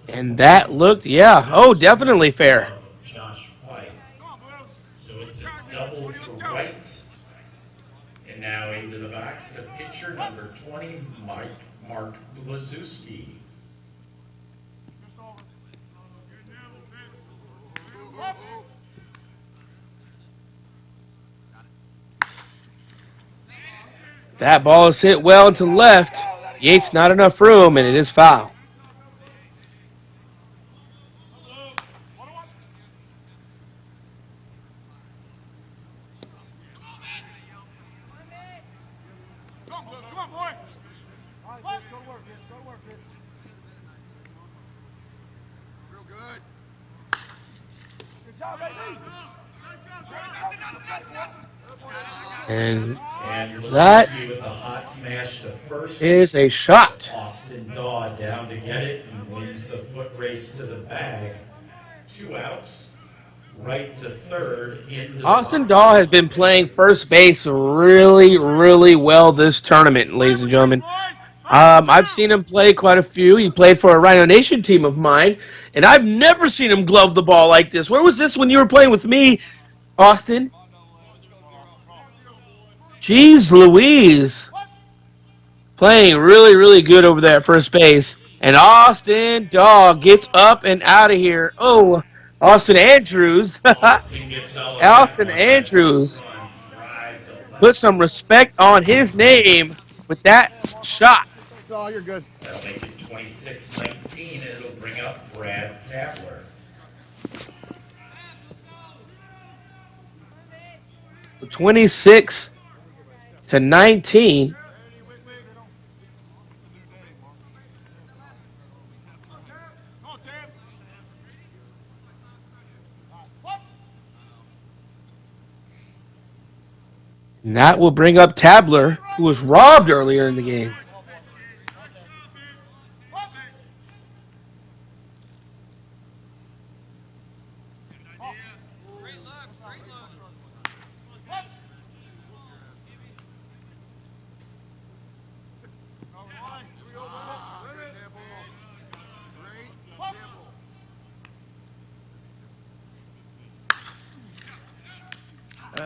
Speaker 3: And that looked, definitely fair.
Speaker 4: So it's a double for Wright. And now into the box, the pitcher, number 20, Mark Blazewski.
Speaker 3: That ball is hit well to left. Yates not enough room, and it is foul. And that
Speaker 4: with the hot smash to first.
Speaker 3: Is a shot.
Speaker 4: Austin Daw down to get it and wins the foot race to the bag. 2 outs. Right to third.
Speaker 3: Austin Daw has been playing first base really, really well this tournament, ladies and gentlemen. I've seen him play quite a few. He played for a Rhino Nation team of mine, and I've never seen him glove the ball like this. Where was this when you were playing with me, Austin? Jeez Louise. Playing really, really good over there at first base. And Austin Daw gets up and out of here. Austin Andrews. Austin Andrews. Put some respect on his name with that shot.
Speaker 2: Oh, you're good.
Speaker 4: That'll make it 26-19, and it'll bring up Brad Tabler.
Speaker 3: For 26-19. And that will bring up Tabler, who was robbed earlier in the game.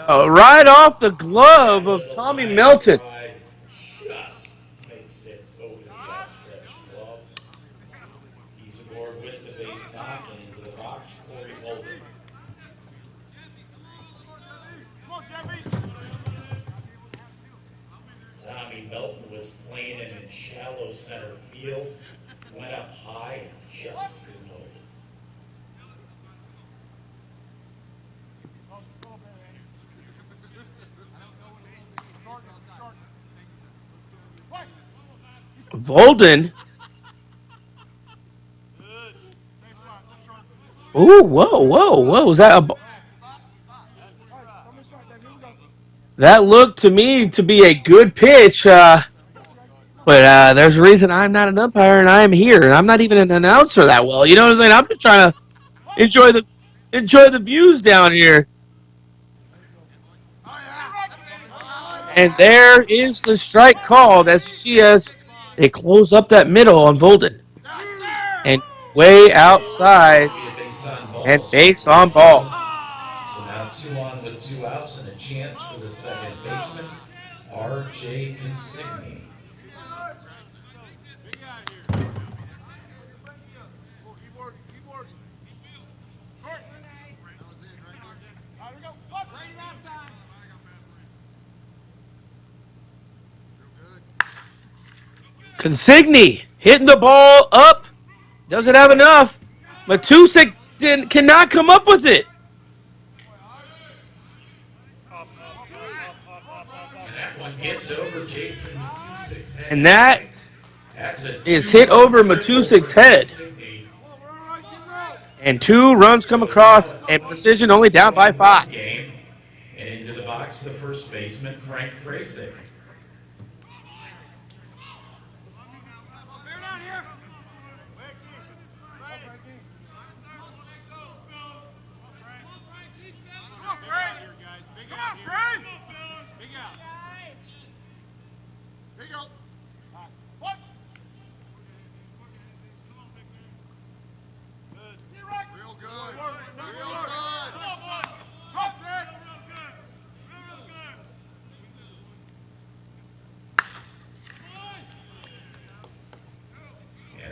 Speaker 3: Right off the glove of Tommy Melton.
Speaker 4: Just makes it over the outstretched glove. He's aboard with the base knock and into the box, Corey Holden. Tommy Melton was playing him in shallow center field. Went up high and just couldn't hold it.
Speaker 3: Volden. Ooh, whoa, whoa, whoa. Was that a... That looked to me to be a good pitch, but there's a reason I'm not an umpire and I'm here, and I'm not even an announcer that well. You know what I'm saying? I'm just trying to enjoy the views down here. And there is the strike called as you see us. They close up that middle on Volden. And way outside and base on ball.
Speaker 4: So now 2 on with 2 outs and a chance for the second baseman, R.J. Consigne.
Speaker 3: Consigne hitting the ball up. Doesn't have enough. Mcshake cannot come up with it.
Speaker 4: That one gets over Jason Mcshake's head.
Speaker 3: And that is hit over Mcshake's head. And 2 runs come across, and Precision only down by 5.
Speaker 4: Game. And into the box, the first baseman, Frank Frasick.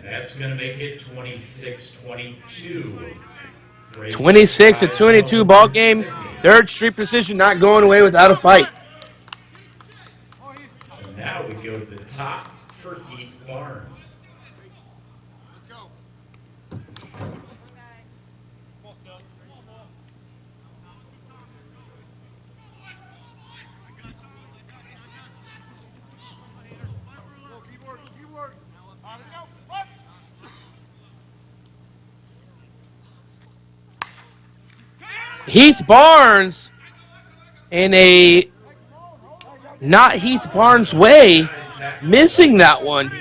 Speaker 4: That's going to make it 26-22.
Speaker 3: 26-22 ball game. 3rd Street Precision not going away without a fight.
Speaker 4: So now we go to the top for Heath Barnes.
Speaker 2: Let's go.
Speaker 3: Heath Barnes in a not Heath Barnes way, missing that one.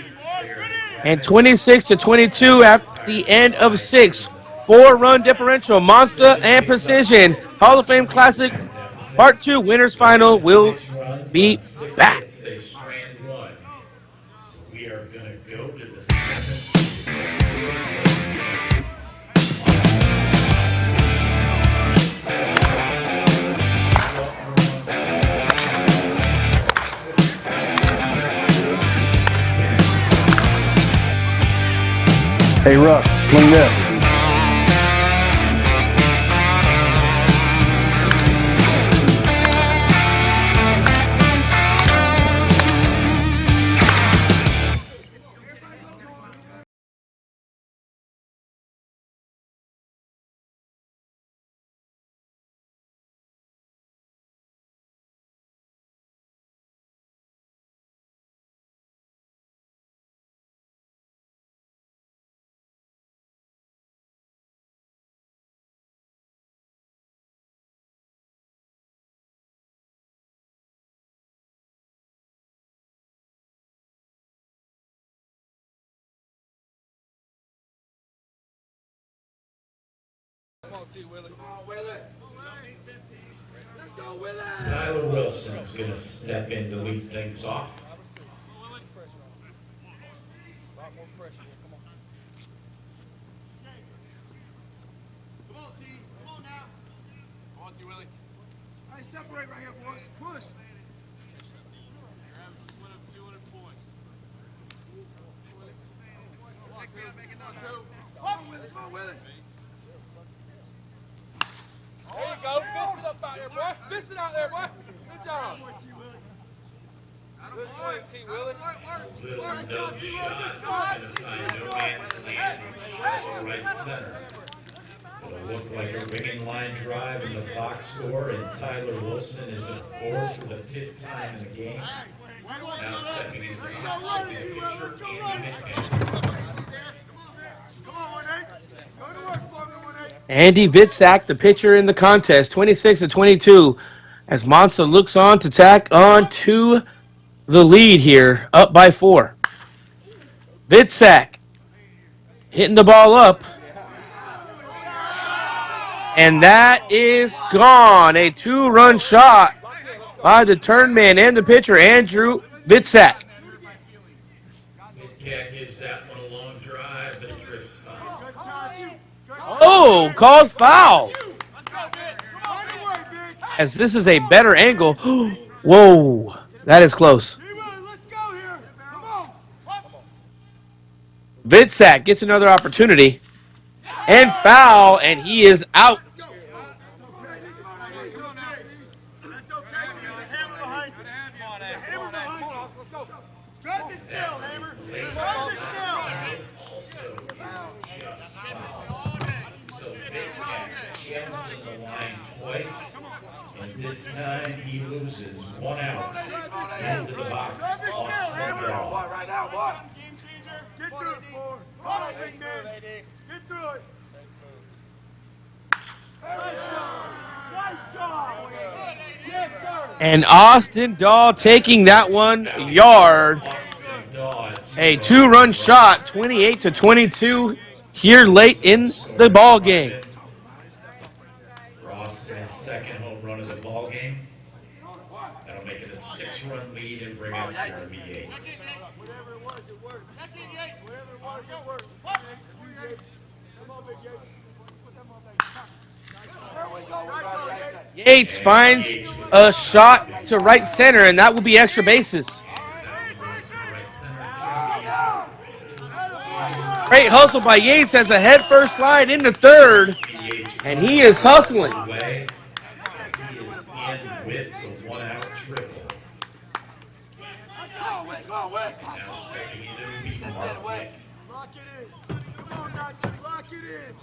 Speaker 3: And 26-22 at the end of 6. 4-run differential. Monsta and Precision. Hall of Fame Classic Part 2 Winners Final will be back.
Speaker 4: They strand 1. So we are going to go to the 7th.
Speaker 8: Hey, Ruck, swing this.
Speaker 4: Tyler Wilson is going to step in to lead things off.
Speaker 2: Come on, T. Come on now. Come on, T. Willie. Hey, separate right here, boys. Push. You're having a split of 200 points. Come on, Willie. Come on, Willie. There you go. Fist it up out there, boy. Fist it out there, boy. Good job. Good swing.
Speaker 4: Little nub shot that's going to find no man's land in shallow right center. It'll look like a ringing line drive in the box score, and Tyler Wilson is aboard for the 5th time in the game. Now stepping into the box will be the pitcher, Andy Vitsack.
Speaker 3: Andy Vitsack, the pitcher in the contest, 26-22, as Monsta looks on to tack on to the lead here, up by 4. Vitsack hitting the ball up, and that is gone. A 2-run shot by the turn man and the pitcher, Andrew Vitsack.
Speaker 4: Vitsack gives that one a long drive, but it drifts foul.
Speaker 3: Oh, called foul. As this is a better angle. Whoa, that is close. Vitsack gets another opportunity. And foul, and he is out.
Speaker 4: Also is just foul. So Vitsack challenging the line twice, and this time he loses 1 out into the box off the draw.
Speaker 2: Get through it, boys. Come on, big man. Get through it. Nice job. Nice job. Yes, sir.
Speaker 3: And Austin Dahl taking that 1 yard. A 2-run shot, 28-22 here late in the ball game.
Speaker 4: Ross has 2nd home run of the ball game. That'll make it a 6-run lead and bring out Jeremy Yates.
Speaker 2: Whatever it was, it worked. Whatever it was, it worked. Come on, big Yates. Put them on, baby.
Speaker 3: Yates finds a shot to right center, and that will be extra bases. Great hustle by Yates as a head-first slide into third, and he is hustling.
Speaker 4: He is in with the 1-out triple. Now stepping into the beat, Mark Wick.
Speaker 2: Lock it in. Come on, Nacho. Lock it in.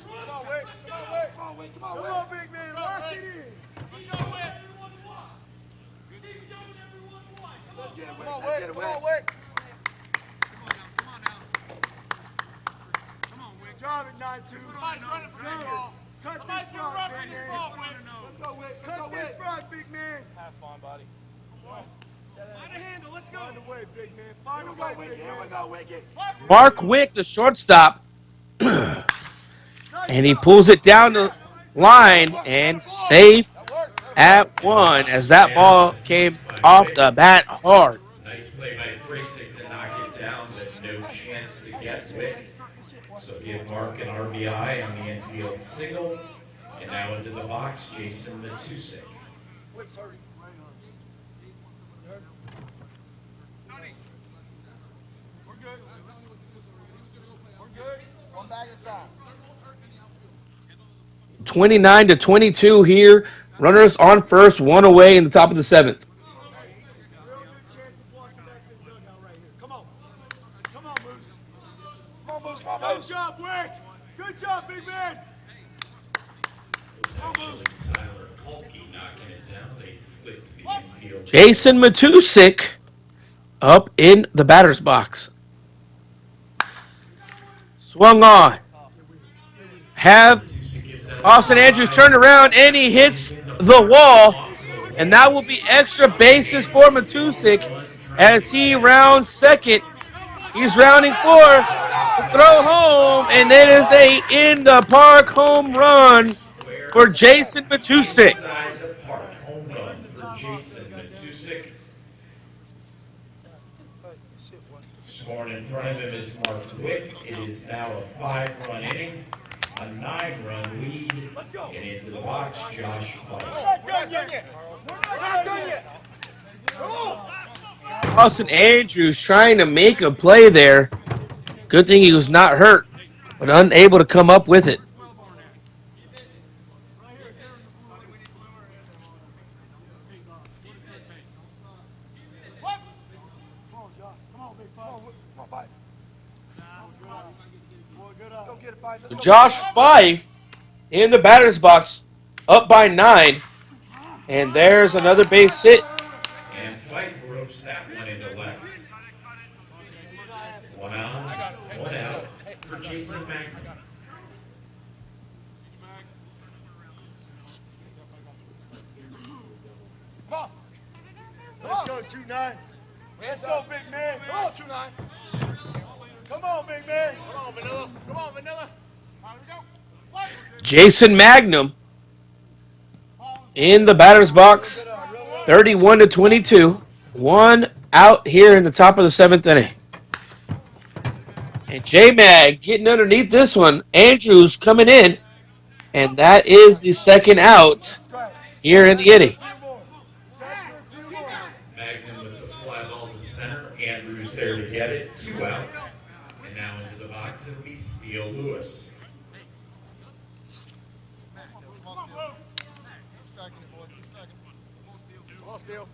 Speaker 2: Come on, Wick. Come on, Wick. Come on, big man. Lock it in. Come on, Wick. Come on, Wick. Good job at 9-2.
Speaker 5: Somebody's running for this ball. Somebody's going to run for this ball, Wick.
Speaker 2: Let's go, Wick. Cut this front, big man.
Speaker 1: Have fun, buddy.
Speaker 2: Find a handle. Let's go. Find a way, big man. Find a way, big man. Here we go, Wicket.
Speaker 3: Mark Wick, the shortstop, and he pulls it down the line and safe at 1 as that ball came off the bat hard.
Speaker 4: Nice play by Frasick to knock it down, but no chance to get Wick. So give Mark an RBI on the infield single. And now into the box, Jason Mcshake.
Speaker 2: We're good. We're good. One bag at a time.
Speaker 3: 29-22 here. Runners on first, 1 away in the top of the 7th.
Speaker 2: Real good chance of walking back to the dugout right here. Come on. Come on, Moose. Come on, Moose. Come on, Moose. Good job, Wick. Good job, big man.
Speaker 4: It was actually Tyler Kolke knocking it down. They flipped the infield.
Speaker 3: Jason Mcshake up in the batter's box. Swung on. Have Austin Andrews turned around, and he hits the wall. And that will be extra bases for Mcshake as he rounds second. He's rounding 4 to throw home, and it is a in-the-park home run for Jason Mcshake.
Speaker 4: Inside the park, home run for Jason Mcshake. Scoring in front of him is Mark Wick. It is now a 5-run inning, a 9-run lead, and into the box, Josh Fight.
Speaker 3: Austin Andrews trying to make a play there. Good thing he was not hurt, but unable to come up with it.
Speaker 1: get it, Fife. Let's go.
Speaker 3: Josh Fife in the batter's box, up by 9. And there's another base hit.
Speaker 4: And Fife ropes that one into left. 1 on, 1 out for Jason Magnum.
Speaker 1: Let's go, 2-9. Let's go, big man. Come on, 2-9. Come on, big man.
Speaker 5: Come on, Vanilla. Come on, Vanilla. Here we go.
Speaker 3: Jason Magnum in the batter's box, 31-22. 1 out here in the top of the 7th inning. And J-Mag getting underneath this one. Andrews coming in. And that is the second out here in the inning.
Speaker 4: Magnum with the fly ball to center. Andrews there to get it. 2 outs. And now into the box it'll be Steele Lewis.
Speaker 5: Come on, Steele.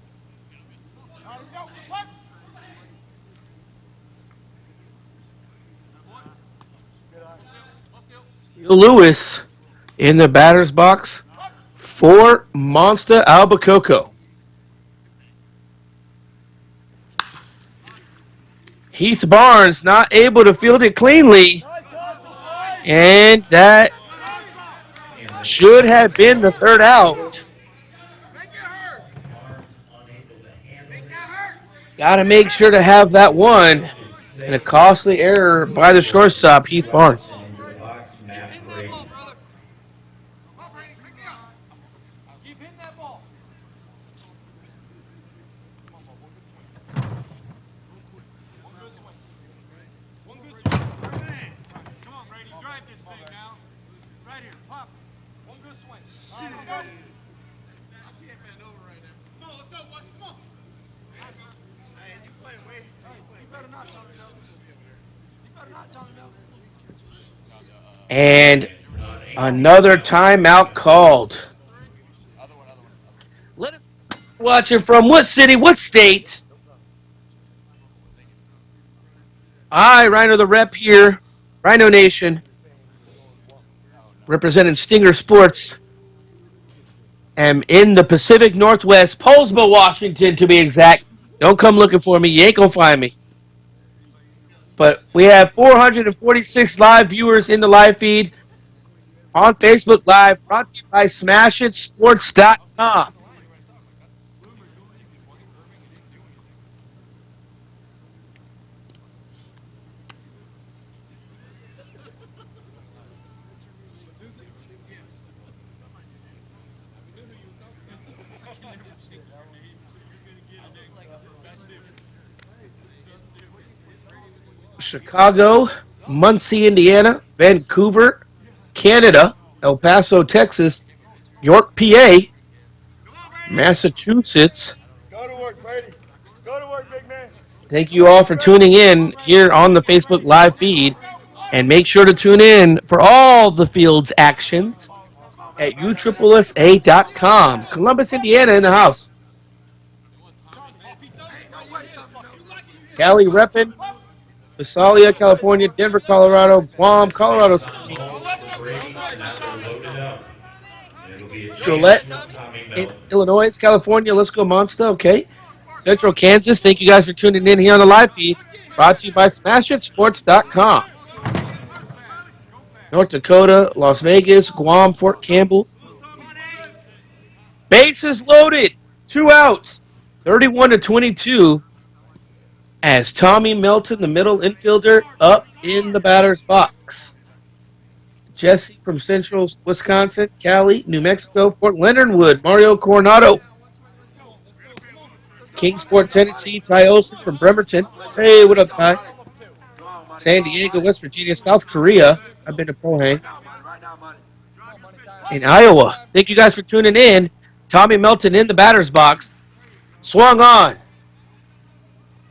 Speaker 3: Steele Lewis in the batter's box for Monsta Albuquerque. Heath Barnes not able to field it cleanly. And that should have been the third out. Got to make sure to have that one. And a costly error by the shortstop, Heath Barnes.
Speaker 1: Keep hitting that ball. One good swing. Come on, Brady. Drive this thing now. Right here. Pop. One good swing. All right, let's go. I can't bend over right now. Come on, let's go, boys. Come on. Hey, you play away. You better not tell me no. You better not tell me no.
Speaker 3: And another timeout called. Let us watching from what city, what state? I, Rhino the Rep here, Rhino Nation, representing Stinger Sports, am in the Pacific Northwest, Poulsbo, Washington to be exact. Don't come looking for me. You ain't going to find me. But we have 446 live viewers in the live feed on Facebook Live, brought to you by SmashItSports.com. Chicago, Muncie, Indiana, Vancouver, Canada, El Paso, Texas, York, PA, Massachusetts.
Speaker 1: Go to work, Brady. Go to work, big man.
Speaker 3: Thank you all for tuning in here on the Facebook Live feed. And make sure to tune in for all the field's actions at USSSA.com. Columbus, Indiana in the house. Cali reppin'. Visalia, California, Denver, Colorado, Guam, Colorado, Gillette, Illinois, California. Let's go, Monsta. Okay. Central Kansas. Thank you guys for tuning in here on the live feed. Brought to you by SmashItSports.com. North Dakota, Las Vegas, Guam, Fort Campbell. Bases loaded. 2 outs. 31-22. As Tommy Melton, the middle infielder, up in the batter's box. Jesse from Central Wisconsin, Cali, New Mexico, Fort Leonard Wood, Mario Coronado. Kingsport, Tennessee, Ty Olson from Bremerton. Hey, what up, Ty? San Diego, West Virginia, South Korea. I've been to Pohang. In Iowa. Thank you guys for tuning in. Tommy Melton in the batter's box. Swung on.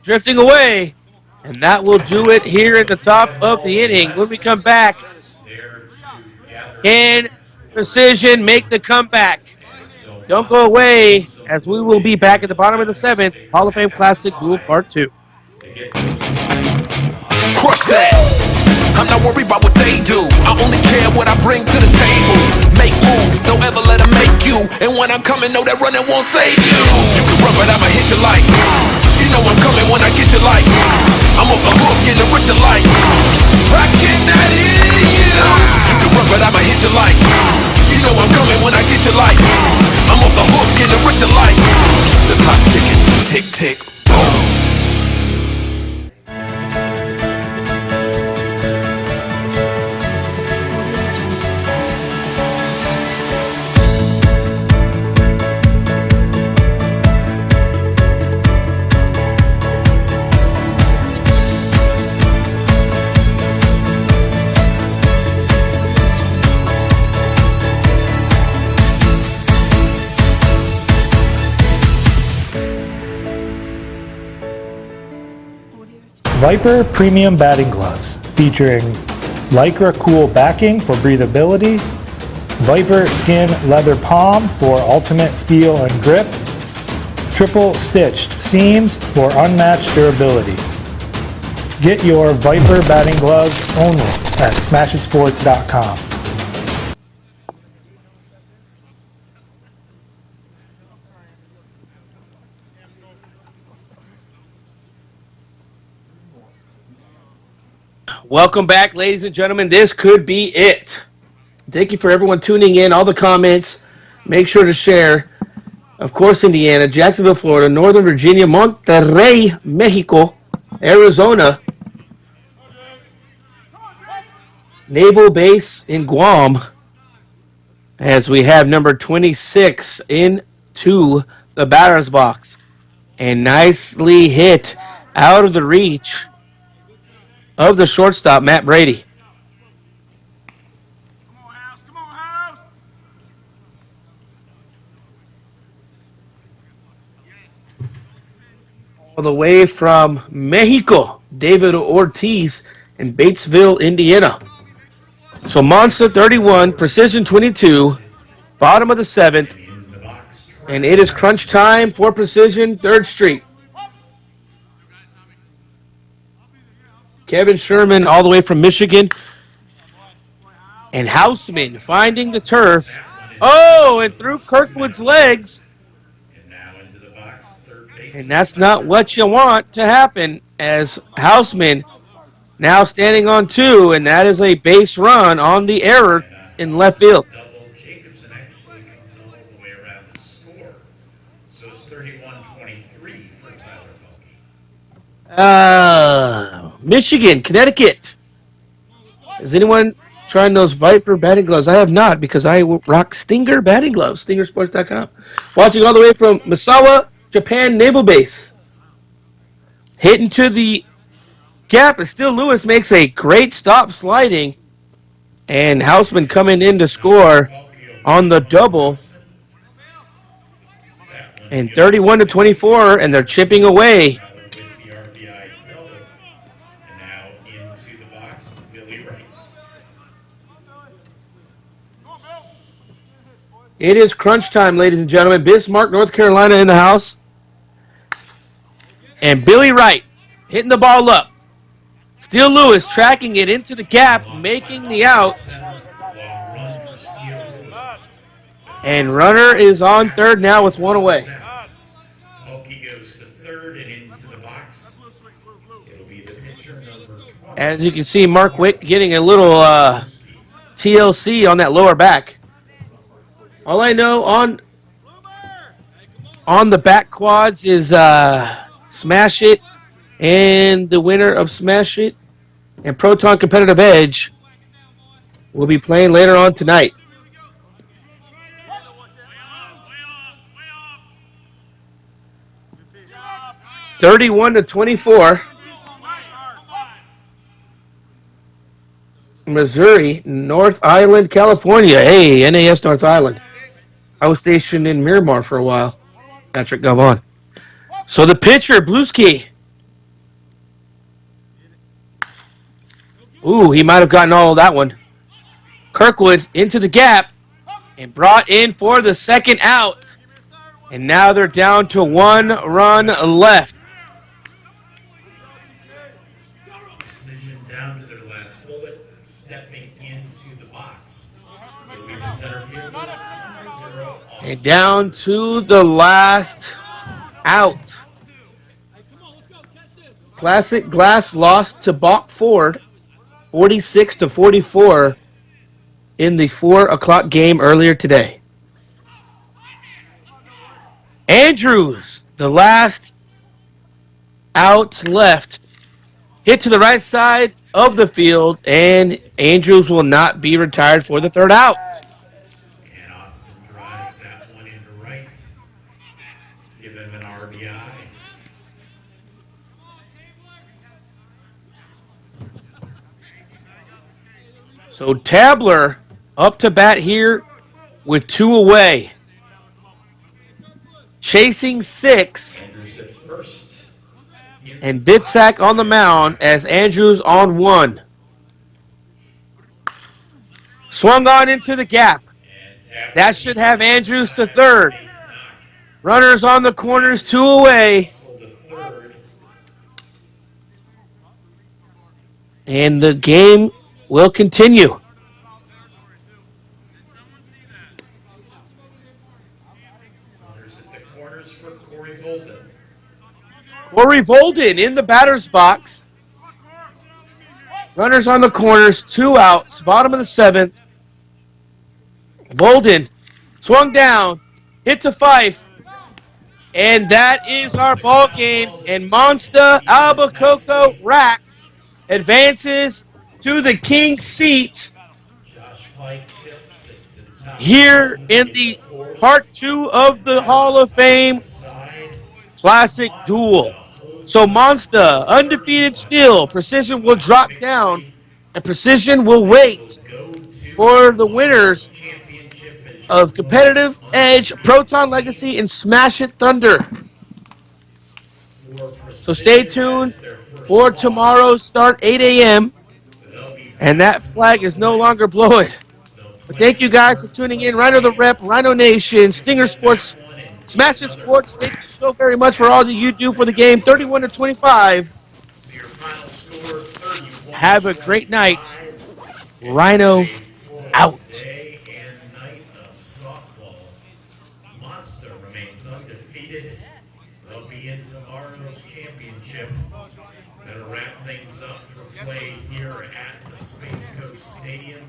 Speaker 3: Drifting away, and that will do it here at the top of the inning. When we come back, can Precision make the comeback? Don't go away, as we will be back at the bottom of the 7th, Hall of Fame Classic Duel Part 2.
Speaker 6: Crush that. I'm not worried about what they do. I only care what I bring to the table. Make moves, don't ever let them make you. And when I'm coming, know that running won't save you. You can run, but I'ma hit you like. You know I'm coming when I get you like. I'm off the hook in the Richter light. I cannot hear you. You can run, but I'ma hit you like. You know I'm coming when I get you like. I'm off the hook in the Richter light. The clock's ticking, tick tick, boom.
Speaker 7: Viper Premium Batting Gloves featuring Lycra Cool backing for breathability, Viper Skin Leather Palm for ultimate feel and grip, triple stitched seams for unmatched durability. Get your Viper batting gloves only at smashitsports.com.
Speaker 3: Welcome back, ladies and gentlemen. This could be it. Thank you for everyone tuning in, all the comments. Make sure to share. Of course, Indiana, Jacksonville, Florida, Northern Virginia, Monterrey, Mexico, Arizona, Naval Base in Guam, as we have number 26 into the batter's box. And nicely hit out of the reach of the shortstop, Matt Brady.
Speaker 5: Come on, House. Come on, House.
Speaker 3: All the way from Mexico, David Ortiz in Batesville, Indiana. So Monsta 31, Precision 22, bottom of the seventh, and it is crunch time for Precision, 3rd Street. Kevin Sherman all the way from Michigan. And Houseman finding the turf. Oh, and through Kirkwood's legs. And that's not what you want to happen, as Houseman now standing on 2, and that is a base run on the error in left field.
Speaker 4: Jacobson actually comes all the way around the score. So it's 31-23 for Tyler Velke.
Speaker 3: Michigan, Connecticut. Is anyone trying those Viper batting gloves? I have not, because I rock Stinger batting gloves, stingersports.com. Watching all the way from Misawa, Japan Naval Base. Hitting to the gap, and still Lewis makes a great stop sliding. And Houseman coming in to score on the double. And 31-24, and they're chipping away. It is crunch time, ladies and gentlemen. Bismarck, North Carolina in the house. And Billy Wright hitting the ball up. Still Lewis tracking it into the gap, making the out. And runner is on 3rd now with 1 away.
Speaker 4: Velke goes to 3rd and into the box. It'll be the pitcher number 20.
Speaker 3: As you can see, Mark Wick getting a little TLC on that lower back. All I know on the back quads is Smash It and the winner of Smash It and Proton Competitive Edge will be playing later on tonight.
Speaker 5: Way off.
Speaker 3: 31-24. Missouri, North Island, California. Hey, NAS North Island. I was stationed in Miramar for a while. Patrick Galvan. So the pitcher, Blueski. Ooh, he might have gotten all of that one. Kirkwood into the gap and brought in for the second out. And now they're down to 1 run left.
Speaker 4: Precision down to their last bullet.
Speaker 3: And down to the last out. Classic Glass lost to Bach Ford, 46-44 in the 4 o'clock game earlier today. Andrews, the last out left, hit to the right side of the field, and Andrews will not be retired for the third out.
Speaker 4: And Austin drives that one into Wright. Give him an RBI.
Speaker 3: So Tabler up to bat here with 2 away. Chasing 6.
Speaker 4: Andrews at first.
Speaker 3: And Bitsack on the mound as Andrews on 1. Swung on into the gap. That should have Andrews to third. Runners on the corners, 2 away. And the game will continue.
Speaker 4: Runners at the corners for Corey Volden.
Speaker 3: Corey Volden in the batter's box. Runners on the corners, 2 outs, bottom of the 7th. Volden swung down, hit to Fife, and that is our ball game. And Monsta Albuquerque Rack advances to the King's seat here in the part 2 of the Hall of Fame Classic Duel. So Monsta, undefeated still. Precision will drop down, and Precision will wait for the winners of Competitive Edge, Proton Legacy, and Smash It Thunder. So stay tuned for tomorrow's start, 8 a.m. And that flag is no longer blowing. But thank you guys for tuning in. Rhino the Rep, Rhino Nation, Stinger Sports, Smash It Sports. Thank you so very much for all that you do for the game. 31-25. Have a great night. Rhino out.
Speaker 4: Monsta remains undefeated. They'll be in tomorrow's championship. That'll wrap things up for play here at the Space Coast Stadium.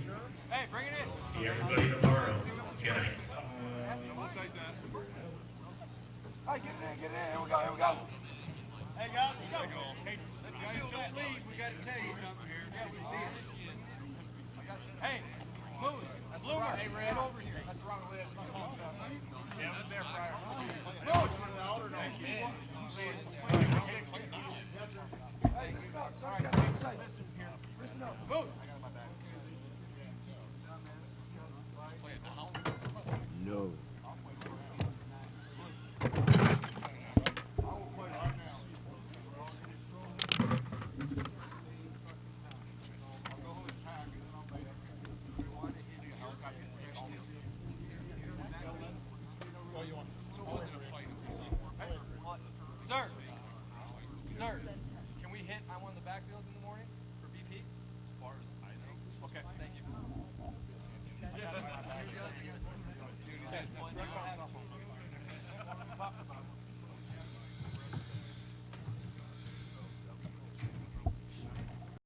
Speaker 5: Hey, bring it in.
Speaker 4: We'll see everybody tomorrow. Good night.
Speaker 1: Hey, get in, get in. Here we go, here we go.
Speaker 5: Hey, guys, hey, guys, don't leave. We got to tell you something here. Yeah, we see it. Hey, move. Bloomer. Hey, Red, over here. That's the wrong lid. Yeah, that's there, Fryer.